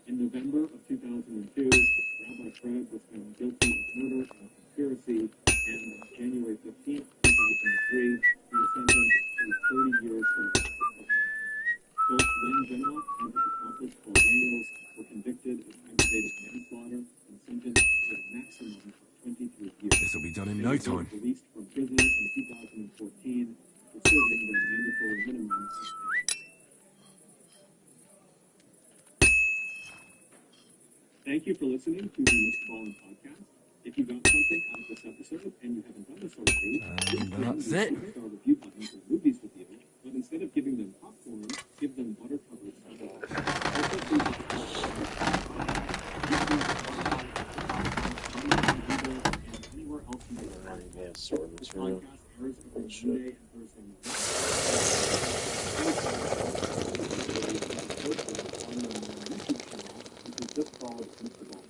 In November of 2002, Rabbi Fred was found guilty of murder and conspiracy, and on January 15, 2003, he was sentenced to 30 years for life. Both Glenn Jenoff and his accomplice Paul Daniels were convicted of aggravated manslaughter and sentenced to a maximum of 23 years. This will be done in no time. They were released from prison in 2014 for serving their mandatory minimum of 10 years. Thank you for listening to the Mr. Ballin podcast. If you got something out of this episode and you haven't done this already, please click that's the it. 5-star review button for movies with you, but instead of giving them popcorn, give them butter-covered salad. Also, please and anywhere else you get our Yeah, sword This material. podcast airs every Bullshit. Monday and Thursday morning. Which is just called Mr. Ball.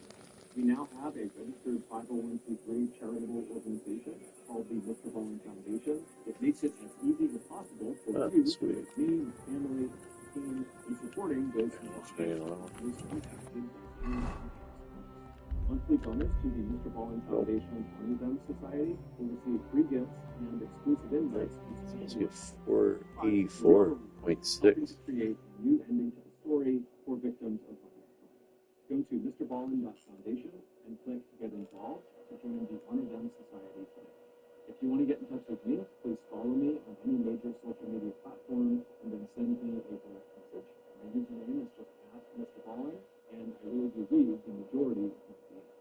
We now have a registered 501c3 charitable organization called the Mr. Ballin Foundation. It makes it as easy as possible for you, Sweet. me, my family, team, in supporting those who I'll show you around. those impacted by monthly bonus to the Mr. Ballin Foundation Honor Them Society will receive free gifts and exclusive invites Let's get 484.6. create a new ending to the story for victims of violent crime. Go to MrBallin.Foundation and click Get Involved to join the Honor Them Society today. If you want to get in touch with me, please follow me on any major social media platform and then send me a direct message. My username is just @MrBallin, and I really do read the majority of my DMs.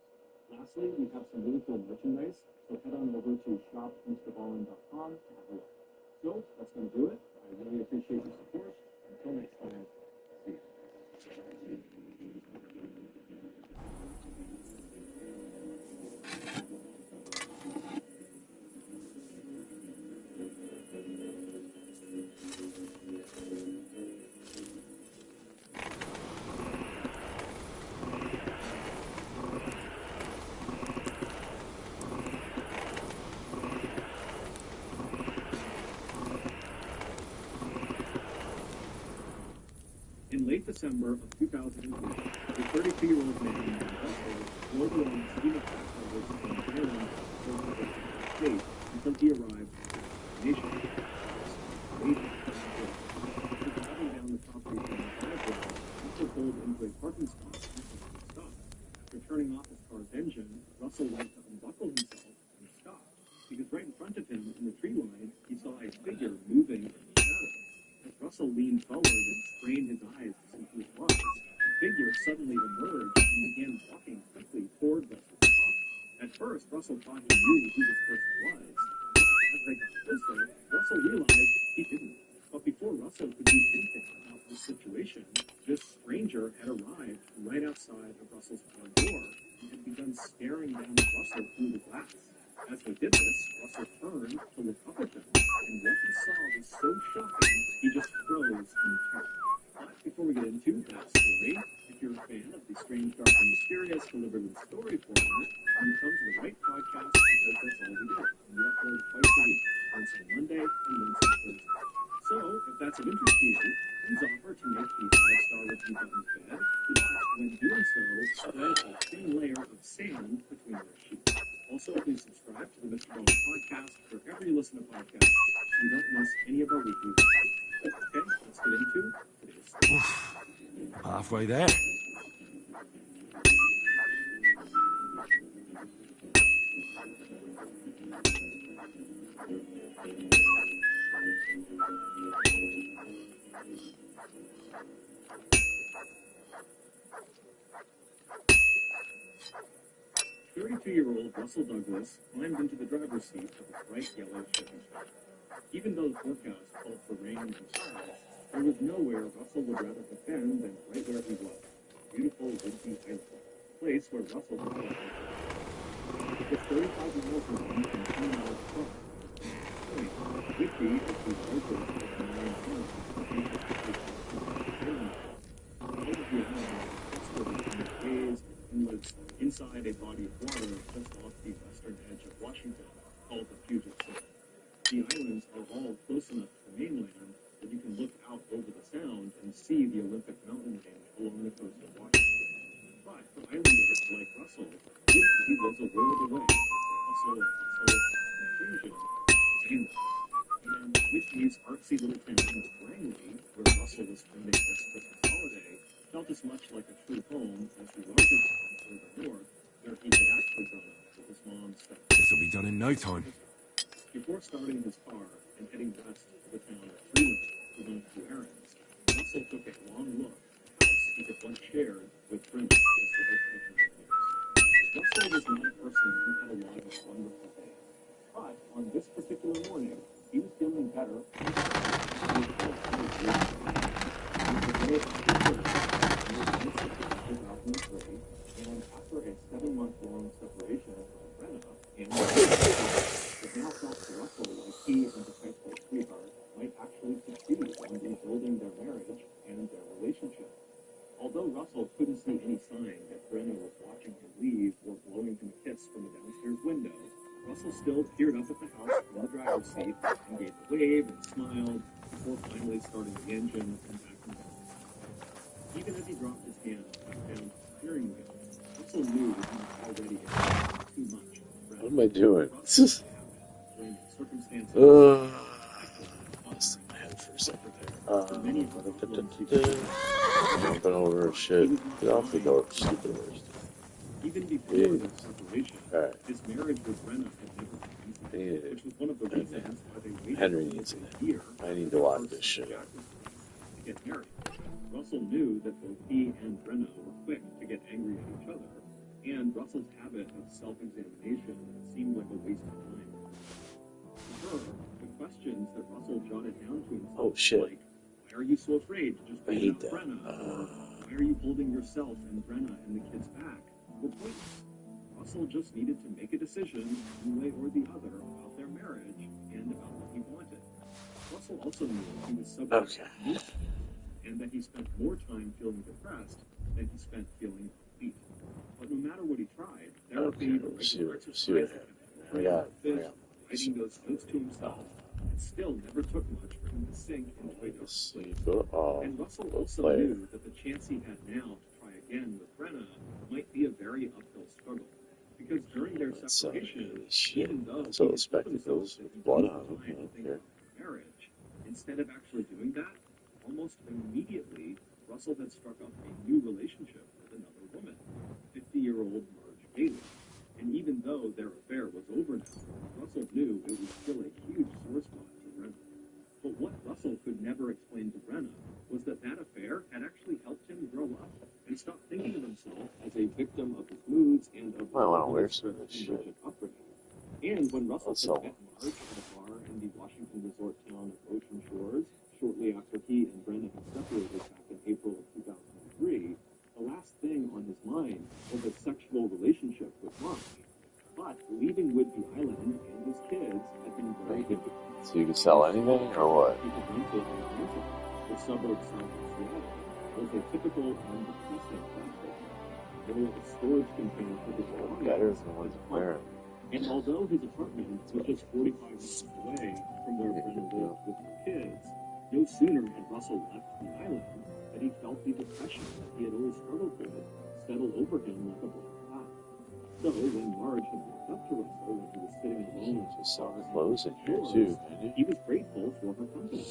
Lastly, we have some really cool merchandise, so head on over to shopmrballin.com to have a look. So, that's going to do it. I really appreciate your support. Until next time, see you. In late December of 2008, a 32-year-old man named Russell rode along scenic backroads in Ireland for the state until he arrived at the destination. After driving down the property from the driveway, Russell pulled into a parking spot and stopped. After turning off his car's engine, Russell went to unbuckle himself and stopped, because right in front of him in the tree line, he saw a figure moving in the shadows. As Russell leaned forward and strained his eyes to see who it was, the figure suddenly emerged and began walking quickly toward Russell's car. At first, Russell thought he knew who this person was, but as they got closer, Russell realized he didn't. But before Russell could do anything about the situation, this stranger had arrived right outside of Russell's car door and had begun staring down at Russell through the glass. As they did this, Russell turned to look up at them, and what he saw was so shocking, he just froze in terror. But before we get into that story, if you're a fan of the strange, dark, and mysterious delivered in story format, then you come to the right podcast because that's all we do. And we upload twice a week, once on Monday and once on Thursday. So, if that's of interest to you, please offer to make the 5-star review button bed, but when doing so, spread a thin layer of sand between your sheets. Also, please subscribe to the Mr. Ballin podcast wherever you listen to podcasts, so we don't miss any of our weekly. Okay, let's get into today's story. Halfway there. 32-year-old Russell Douglas climbed into the driver's seat of a bright yellow Chevy truck. Even though the forecast called for rain and showers, there was nowhere Russell would rather have been than right where he was, beautiful Whidbey Island, a place where Russell was born. It was 35 miles long and 10 miles far. Whidbey is the largest of the 9 islands inlets inside a body of water just off the western edge of Washington, called the Puget Sound. The islands are all close enough to the mainland that you can look out over the sound and see the Olympic mountain range along the coast of Washington. But for islanders like Russell, Whidbey was a world away. Russell and Whidbey's artsy little town of Langley, where Russell was spending his Christmas holiday, felt as much like a true home as the larger town further north, where he had actually grown up with his mom's family. This'll be done in no time. Before starting his car and heading west to the town of Freeland to run a few errands, Russell took a long look at the house he had once shared with Brenda, his wife of 9 years. Russell was not a person who had a lot of wonderful days, but on this particular morning, he was feeling better. And after a 7-month-long separation from Brenna, and it now felt to Russell like he and his high school sweetheart might actually succeed in rebuilding their marriage and their relationship. Although Russell couldn't see any sign that Brenna was watching him leave or blowing him a kiss from the downstairs window, Russell still peered up at the house from the driver's seat and gave a wave and smiled before finally starting the engine and backing down. Even as he dropped his hand back down to the steering wheel, Russell knew that he was already expecting too much. What am I doing? Lost my head for a second there. Jumping over shit. Get off the door, stupid horse. Even before their separation, his marriage with Brenna had never been easy, which was one of the reasons why they waited Henry needs it. I need to watch this shit. To get married. Russell knew that both he and Brenna were quick to get angry at each other, and Russell's habit of self-examination seemed like a waste of time. To her, the questions that Russell jotted down to himself, like, why are you so afraid to just beat up Brenna? Or, why are you holding yourself and Brenna and the kids back? Were pointless. Russell just needed to make a decision one way or the other about their marriage and about what he wanted. Russell also knew he was subject to emotion, and that he spent more time feeling depressed than he spent feeling upbeat. But no matter what he tried, therapy, regular exercise, writing those notes to himself, it still never took much for him to sink into a dark place. And Russell also knew that the chance he had now to try again with Brenna might be a very uphill struggle. Because during their separation, even though he told himself that he didn't have time to think about marriage, instead of actually doing that, almost immediately, Russell had struck up a new relationship with another woman, 50-year-old Marge Bailey. And even though their affair was over now, Russell knew it was still a huge sore spot for Brenna. But what Russell could never explain to Brenna was that that affair had actually helped him grow up and stop thinking of himself as a victim of his moods and of his upbringing. And when Russell had met Marge at a bar in the Washington resort town of Ocean Shores, shortly after he and Brenna had separated back in April of 2003, the last thing on his mind was a sexual relationship with Marge. But leaving Whidbey Island and his kids had been very difficult. So you can sell anything, or what? He could rent it and rent it. The suburb south of Seattle was a typical and depressing flashback. There was a storage container for his belongings. Better than what's wearing. And although his apartment was just 45 minutes away from where Brenna lived with her kids, no sooner had Russell left the island that he felt the depression that he had always struggled with settle over him like a black cloud. So when Marge had walked up to Russell when he was sitting alone, Just saw her clothes in here too, man. he was grateful for her company.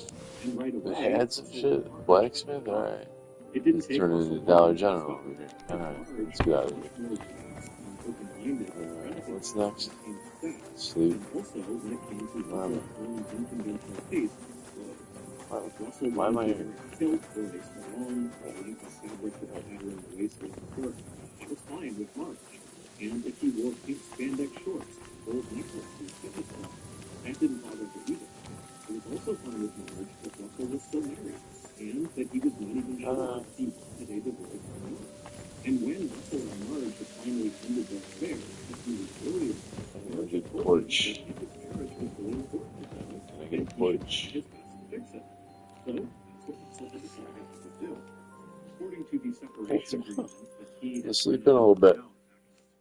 And right The away, hats and Russell shit. remarked, Blacksmith? Alright. it didn't Let's take turn it Russell into Dollar long to General discover over here. that Alright, Marge let's get out was of much here. more relaxed and open-minded than Brenna had What's been next? when it came to sex. Sleep. And also when it came to Normal. Russell's own unconventional taste in clothes. If Russell Why am wanted I to here? wear a kilt or a sarong or length of fabric with a pattern in the waist or the skirt, that was fine with Marge. And if he wore pink spandex shorts, gold necklace, or fitness belt, that didn't bother her either. It was also fine with Marge that Russell was still married, and that he was not even sure if he wanted a divorce or not. And when Russell and Marge had finally ended their affair, a few weeks earlier, Marge Good told him porch. that his marriage was really important to him, Can I and get a he should porch? try his best to fix it. So that's what Russell had decided he would do. According to the separation agreement that he had Just sleep in a little bit.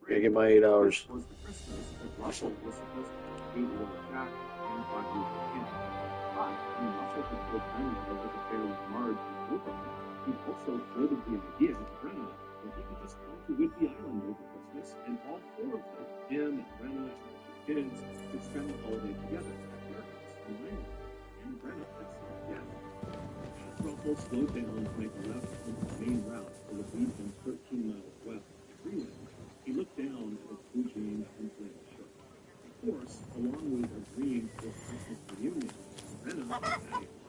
Gotta get my 8 hours. was the Christmas that Russell was supposed to have 8-year-old Jack and 5-year-old Kim. But when Russell had told Brenna that his affair with Marge was over, he also floated the idea to Brenna that he could just come to Whidbey Island over Christmas and all 4 of them, him and Brenna and their 2 kids, could spend the holiday together at their house in Langley. And Brenna had said yes. As Russell slowed down to make a left on his main route that would lead him 13 miles west of Freeland, he looked down at his blue jeans and flannel shirt. Of course, along with agreeing to this Christmas reunion, Brenna had a lot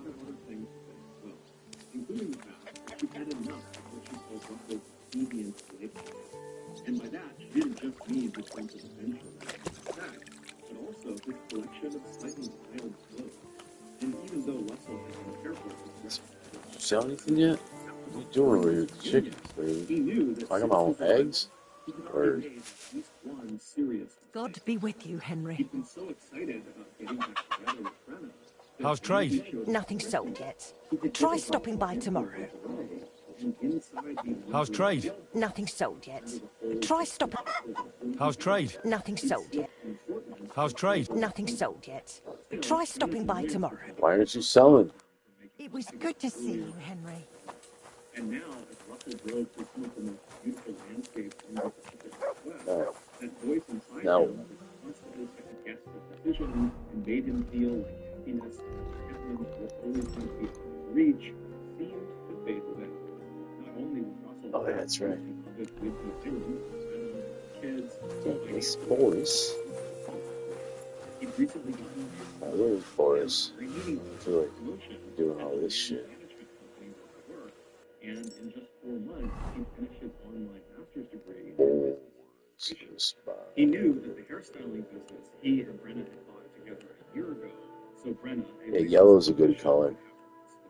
of other things to say as well, including the fact that she had enough of what she called Russell's deviant lifestyle. And by that, she didn't just mean his sense of adventure and sex, but also his collection of slightly wild clothes. And even though Russell had been careful to dress Sell anything yet? What are you doing over here with the chickens, he knew that talking about eggs? Or God be with you, Henry. He'd been so excited about getting back together with Brenna. How's trade? Nothing sold yet. Try stopping by tomorrow. How's trade? Nothing sold yet. Try stopping. How's trade? Nothing sold yet. How's trade? Nothing sold yet. Try stopping by tomorrow. Why aren't you selling? It was good to see you, Henry. And now, as Russell drove through some of the most beautiful landscapes in the Pacific Northwest, that voice inside him constantly second-guessed his decision and made him feel like happiness and contentment was always going to be out of reach, seemed to fade away. Not only was Russell That's right. with Whidbey Island, kids, This Boris. he'd recently gotten I live Boris. I feel like doing all this shit. and in just 4 months, he finished his online master's degree. He knew that the hairstyling business he and Brenna had bought together a year ago, so Brenna... Yeah, yellow's a good color.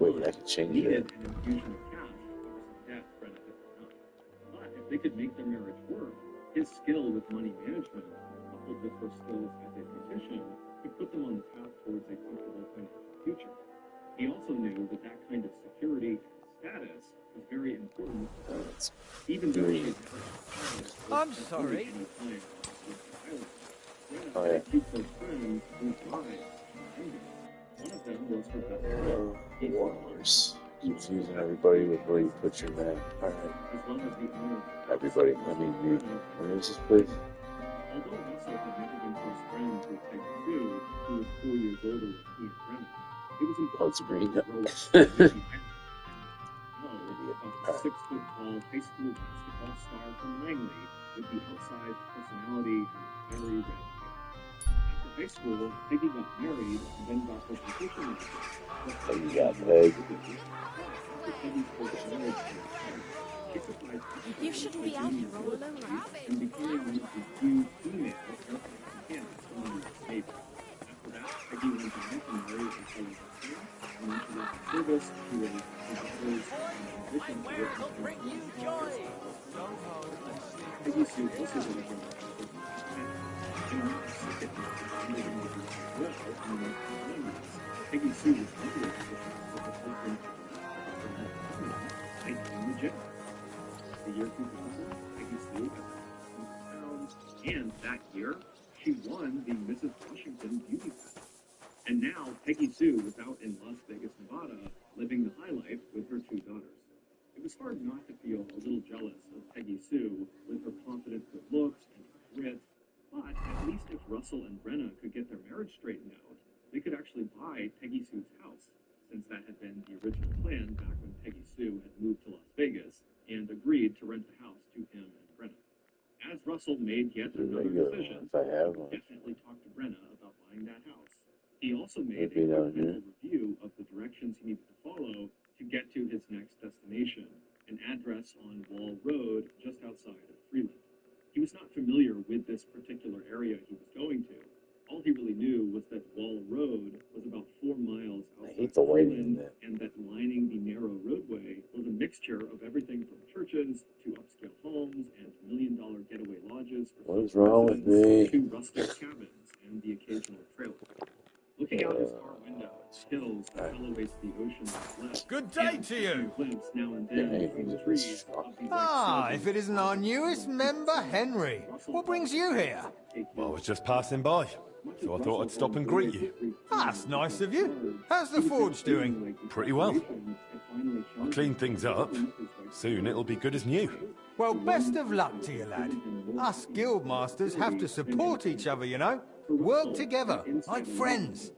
Wait, I could change needed it. an infusion of cash to cover some debt Brenna had run up. But if they could make their marriage work, his skill with money management, coupled with her skills as a beautician, could put them on the path towards a comfortable financial future. He also knew that that kind of security and status was very important to her. Even though she I'm sorry. Oh, yeah. two close friends who died. One of them was her best friend. Wars. Confusing everybody with where you put your man. Alright. As well as the owner. Everybody, I mean you. Where is this place? Although Russell had never been close friends with KC2, who was 4 years older than he and Brenna, it was important Oh, it's green. to grow up. A 6-foot-tall high school basketball star from Langley with the outsized personality and fiery red hair. After high school, Peggy got married and then got her position. Peggy got pegged. You shouldn't be out here all alone, right? And becoming one of the few female aircraft mechanics in the Navy. After that, Peggy went on to marry a fellow veteran, and when she left the service, she was transitioned to work in Bring you joy. Peggy Sue also did a job and when her second ended in the well in the 1990s, Peggy Sue was under a position as a husband in the jet. The year 2000, Peggy Sue had £1,000, and that year, she won the Mrs. Washington Beauty Pageant. And now, Peggy Sue was out in Las Vegas, Nevada, living the high life with her 2 daughters. It was hard not to feel a little jealous of Peggy Sue with her confident good looks and her cards straightened out, they could actually buy Peggy Sue's house, since that had been the original plan back when Peggy Sue had moved to Las Vegas and agreed to rent the house to him and Brenna. As Russell made yet another decision, he definitely talked to Brenna about buying that house. He also made a mental review of the directions he needed to follow to get to his next destination, an address on Wall Road just outside of Freeland. He was not familiar with this particular area he was going to. All he really knew was that Wall Road was about 4 miles outside of Freeland, and that lining the narrow roadway was a mixture of everything from churches to upscale homes and $1-million getaway lodges for what is wrong with me? to rustic cabins and the occasional trailer. Looking out his car window, hills that fell away to the ocean to the left. Good day to you. Glimpse now and then from the trees of the Ah, if it isn't our newest member, Henry. What brings you here? Well, I was just passing by, so I thought I'd stop and greet you. That's nice of you. How's the forge doing? Pretty well. I'll clean things up. Soon it'll be good as new. Well, best of luck to you, lad. Us guildmasters have to support each other, you know. Work together, like friends.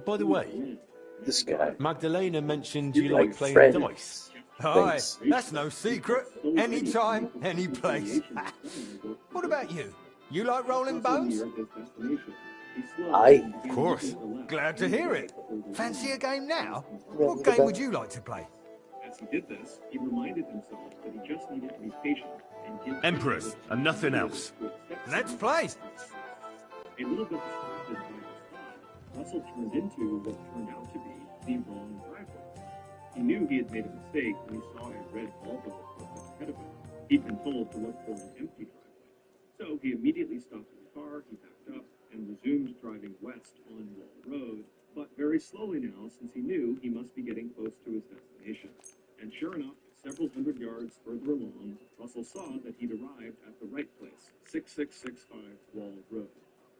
By the way, This guy. Magdalena mentioned you Like like playing friends. dice. Aye, that's no secret. Anytime, any place. What about you? You like rolling bones? Aye. Of course. Glad to hear it. Fancy a game now? What game would you like to play? As he did this, he reminded himself that he just needed to be patient and give Empress, and nothing else. Let's play. A little bit distracted by his thought, Russell turned into what turned out to be the wrong driveway. He knew he had made a mistake when he saw a red Volvo parked ahead of him. He'd been told to look for an empty driveway. So he immediately stopped his car, he backed up, and resumed driving west on Wall Road, but very slowly now since he knew he must be getting close to his destination. And sure enough, several hundred yards further along, Russell saw that he'd arrived at the right place, 6665 Wall Road.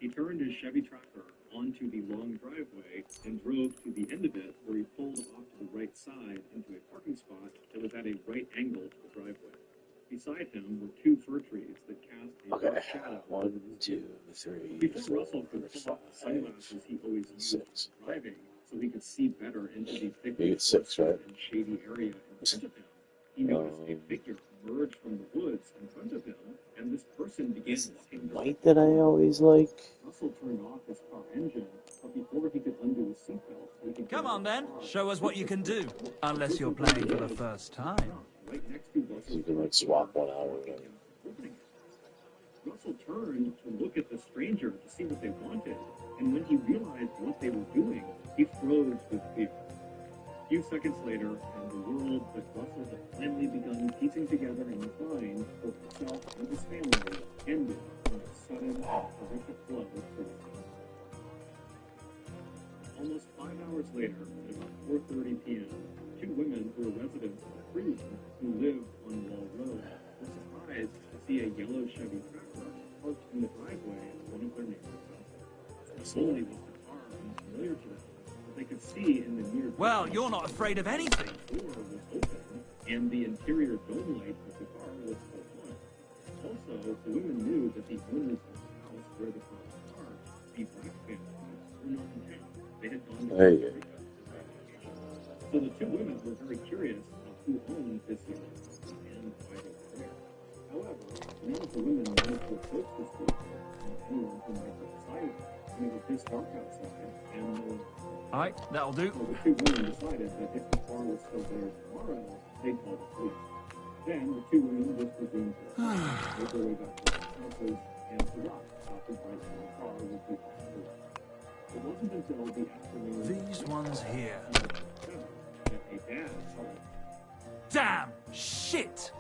He turned his Chevy Tracker onto the long driveway and drove to the end of it, where he pulled off to the right side into a parking spot that was at a right angle to the driveway. Beside him were 2 fir trees that cast a dark shadow. 1, 2, 3, Before 4, Russell could pull off the 5, sunglasses he always used 6. for driving, so he could see better into the thick You get 6, right? and shady area in front of him, he noticed a figure emerge from the woods in front of him, and this person began walking directly. White that I always like. Russell turned off his car engine, but before he could undo his seatbelt, he could Come on then, show us what you can do. Unless you're playing for the first time. right next to Russell's You can like swap one out or whatever. opening it. Russell turned to look at the stranger to see what they wanted, and when he realized what they were doing, he froze with fear. A few seconds later, and the world that Russell had finally begun piecing together in his mind for himself and his family ended in a sudden and horrific blow to his head. Almost 5 hours later, at about 4:30 p.m., 2 women who were residents of Freeland who lived on Wall Road were surprised to see a yellow Chevy Tracker parked in the driveway of one of their neighbors' houses. Not only was the car unfamiliar to them, but they could see in the near Well, you're not afraid of anything. the door was open, and the interior dome light of the car was still on. Also, the women knew that the owners of the house where the car was parked, the Black family, were not in town. They had gone to Hey. Costa Rica. So the 2 women were very curious about who owned this yellow car and why they were there. However, none of the women wanted to approach this vehicle and anyone who might be inside of it. And it was this dark outside, and no one. Alright, that'll do. So the 2 women decided that if the car was still there tomorrow, they'd call the police. Then the 2 women just presumed to make their way back to their houses and forgot about the bright yellow car with the police. It wasn't until the afternoon These ones here. that a dad saw it. Damn! Shit!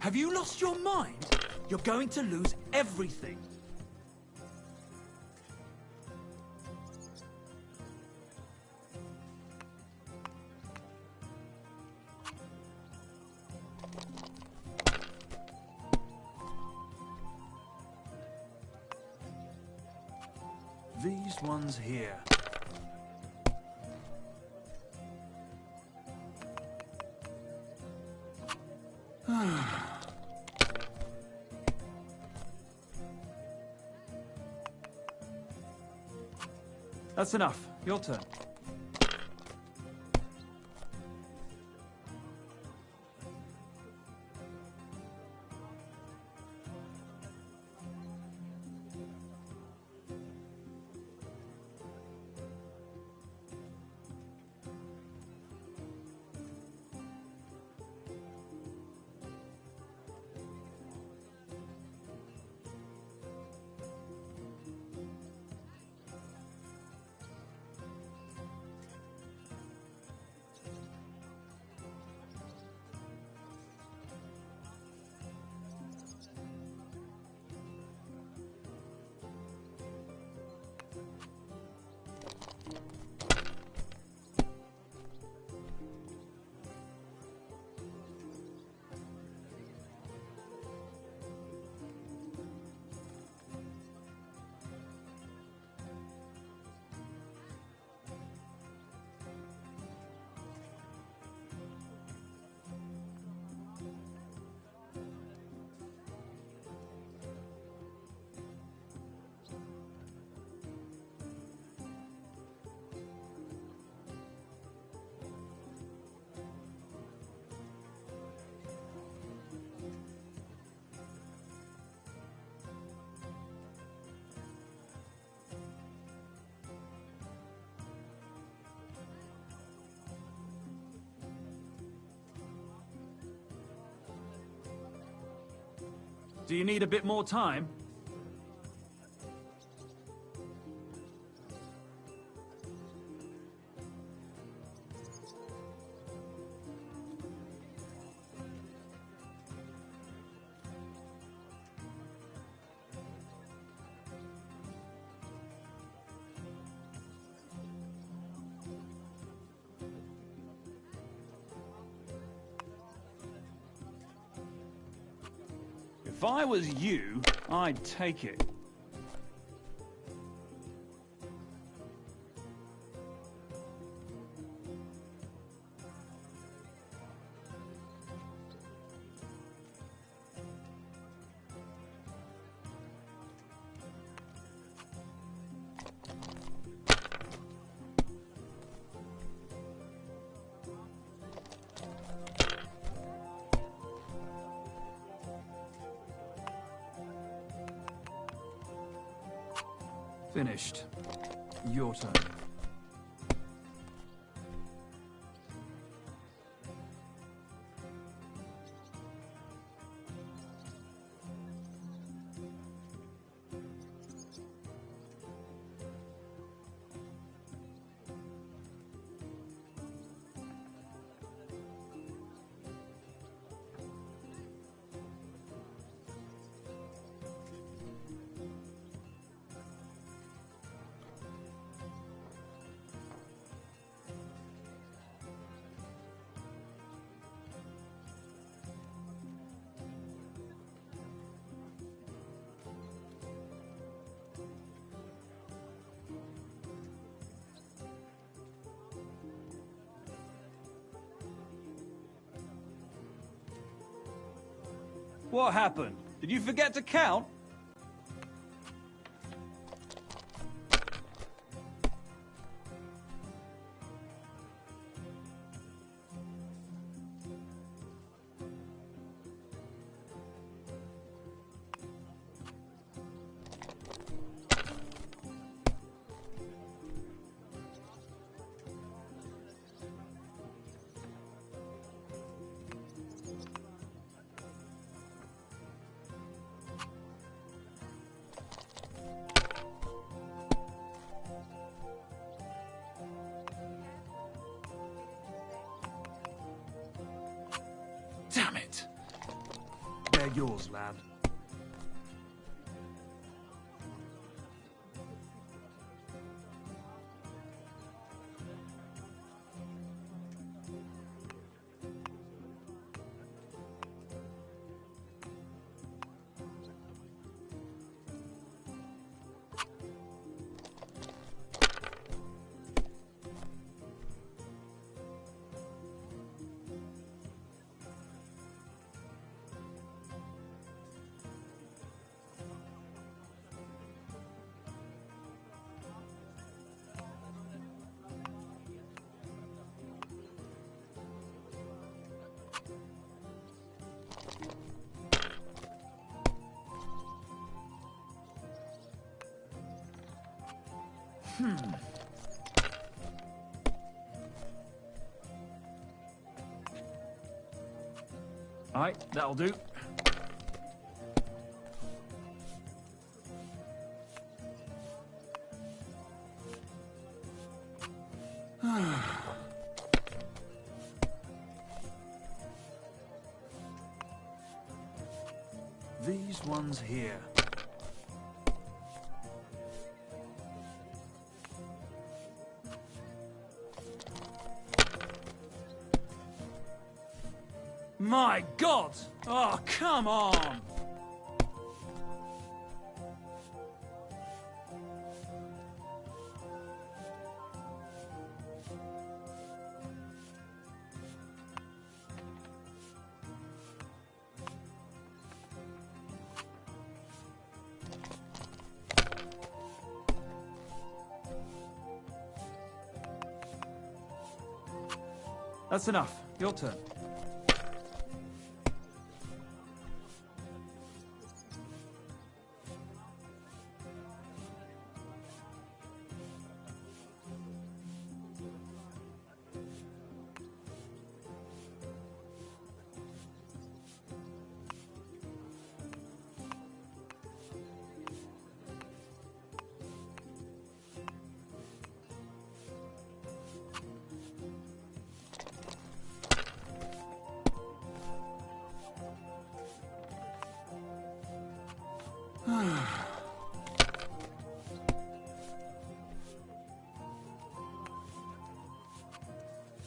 Have you lost your mind? You're going to lose everything. these ones here. That's enough. Your turn. Do you need a bit more time? If I was you, I'd take it. Finished. Your turn. What happened? Did you forget to count? Damn it! They're yours, lad. Alright, that'll do. These ones here. My God! Oh, come on! That's enough. Your turn.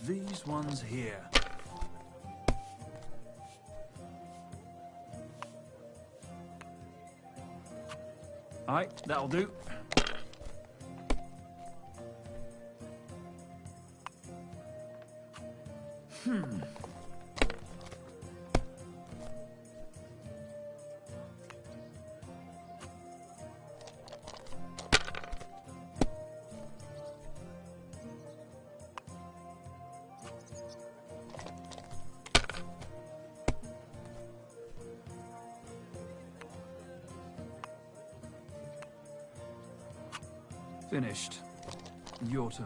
These ones here. Alright, that'll do. Finished. Your turn.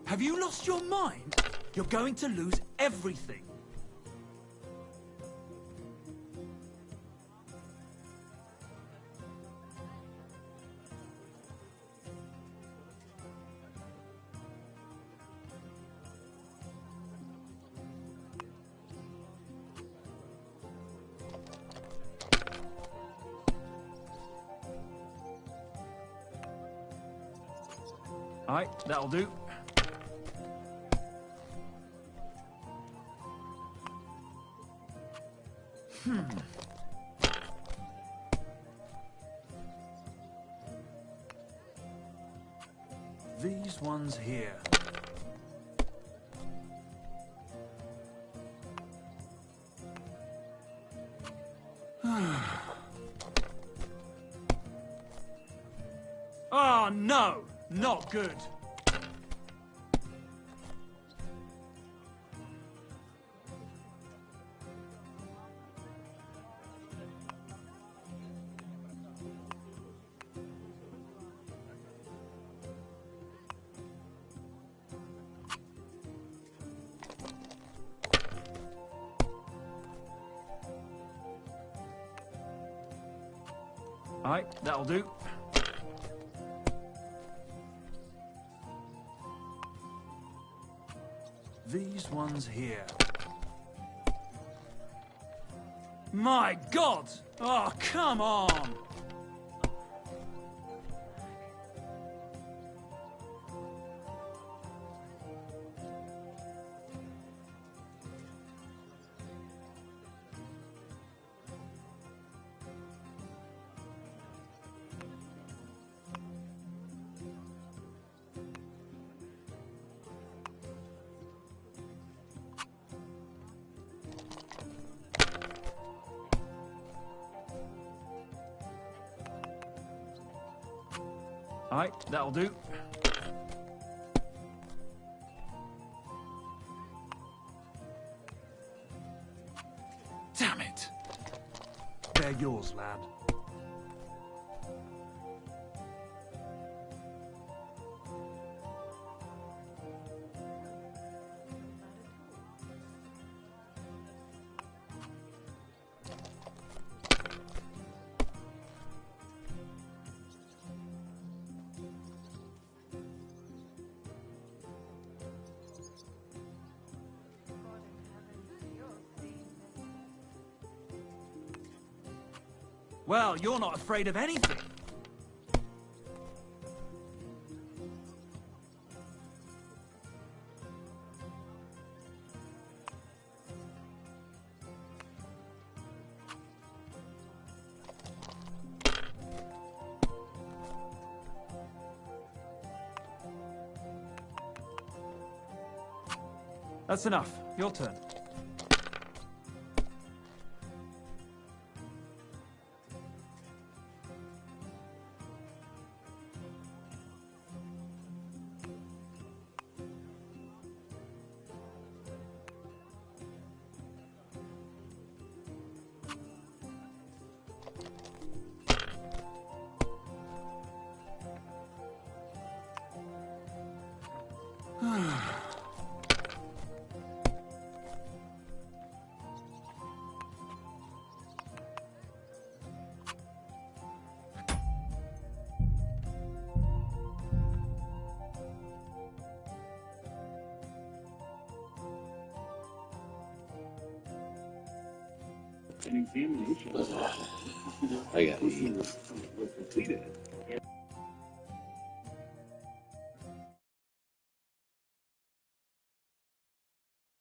Have you lost your mind? You're going to lose everything. All right, that'll do. These ones here. Oh no, not good. All right, that'll do. These ones here. My God! Oh, come on! Alright, that'll do. Damn it! They're yours, lad. Well, you're not afraid of anything. That's enough. Your turn. An examination I got to eat. was completed.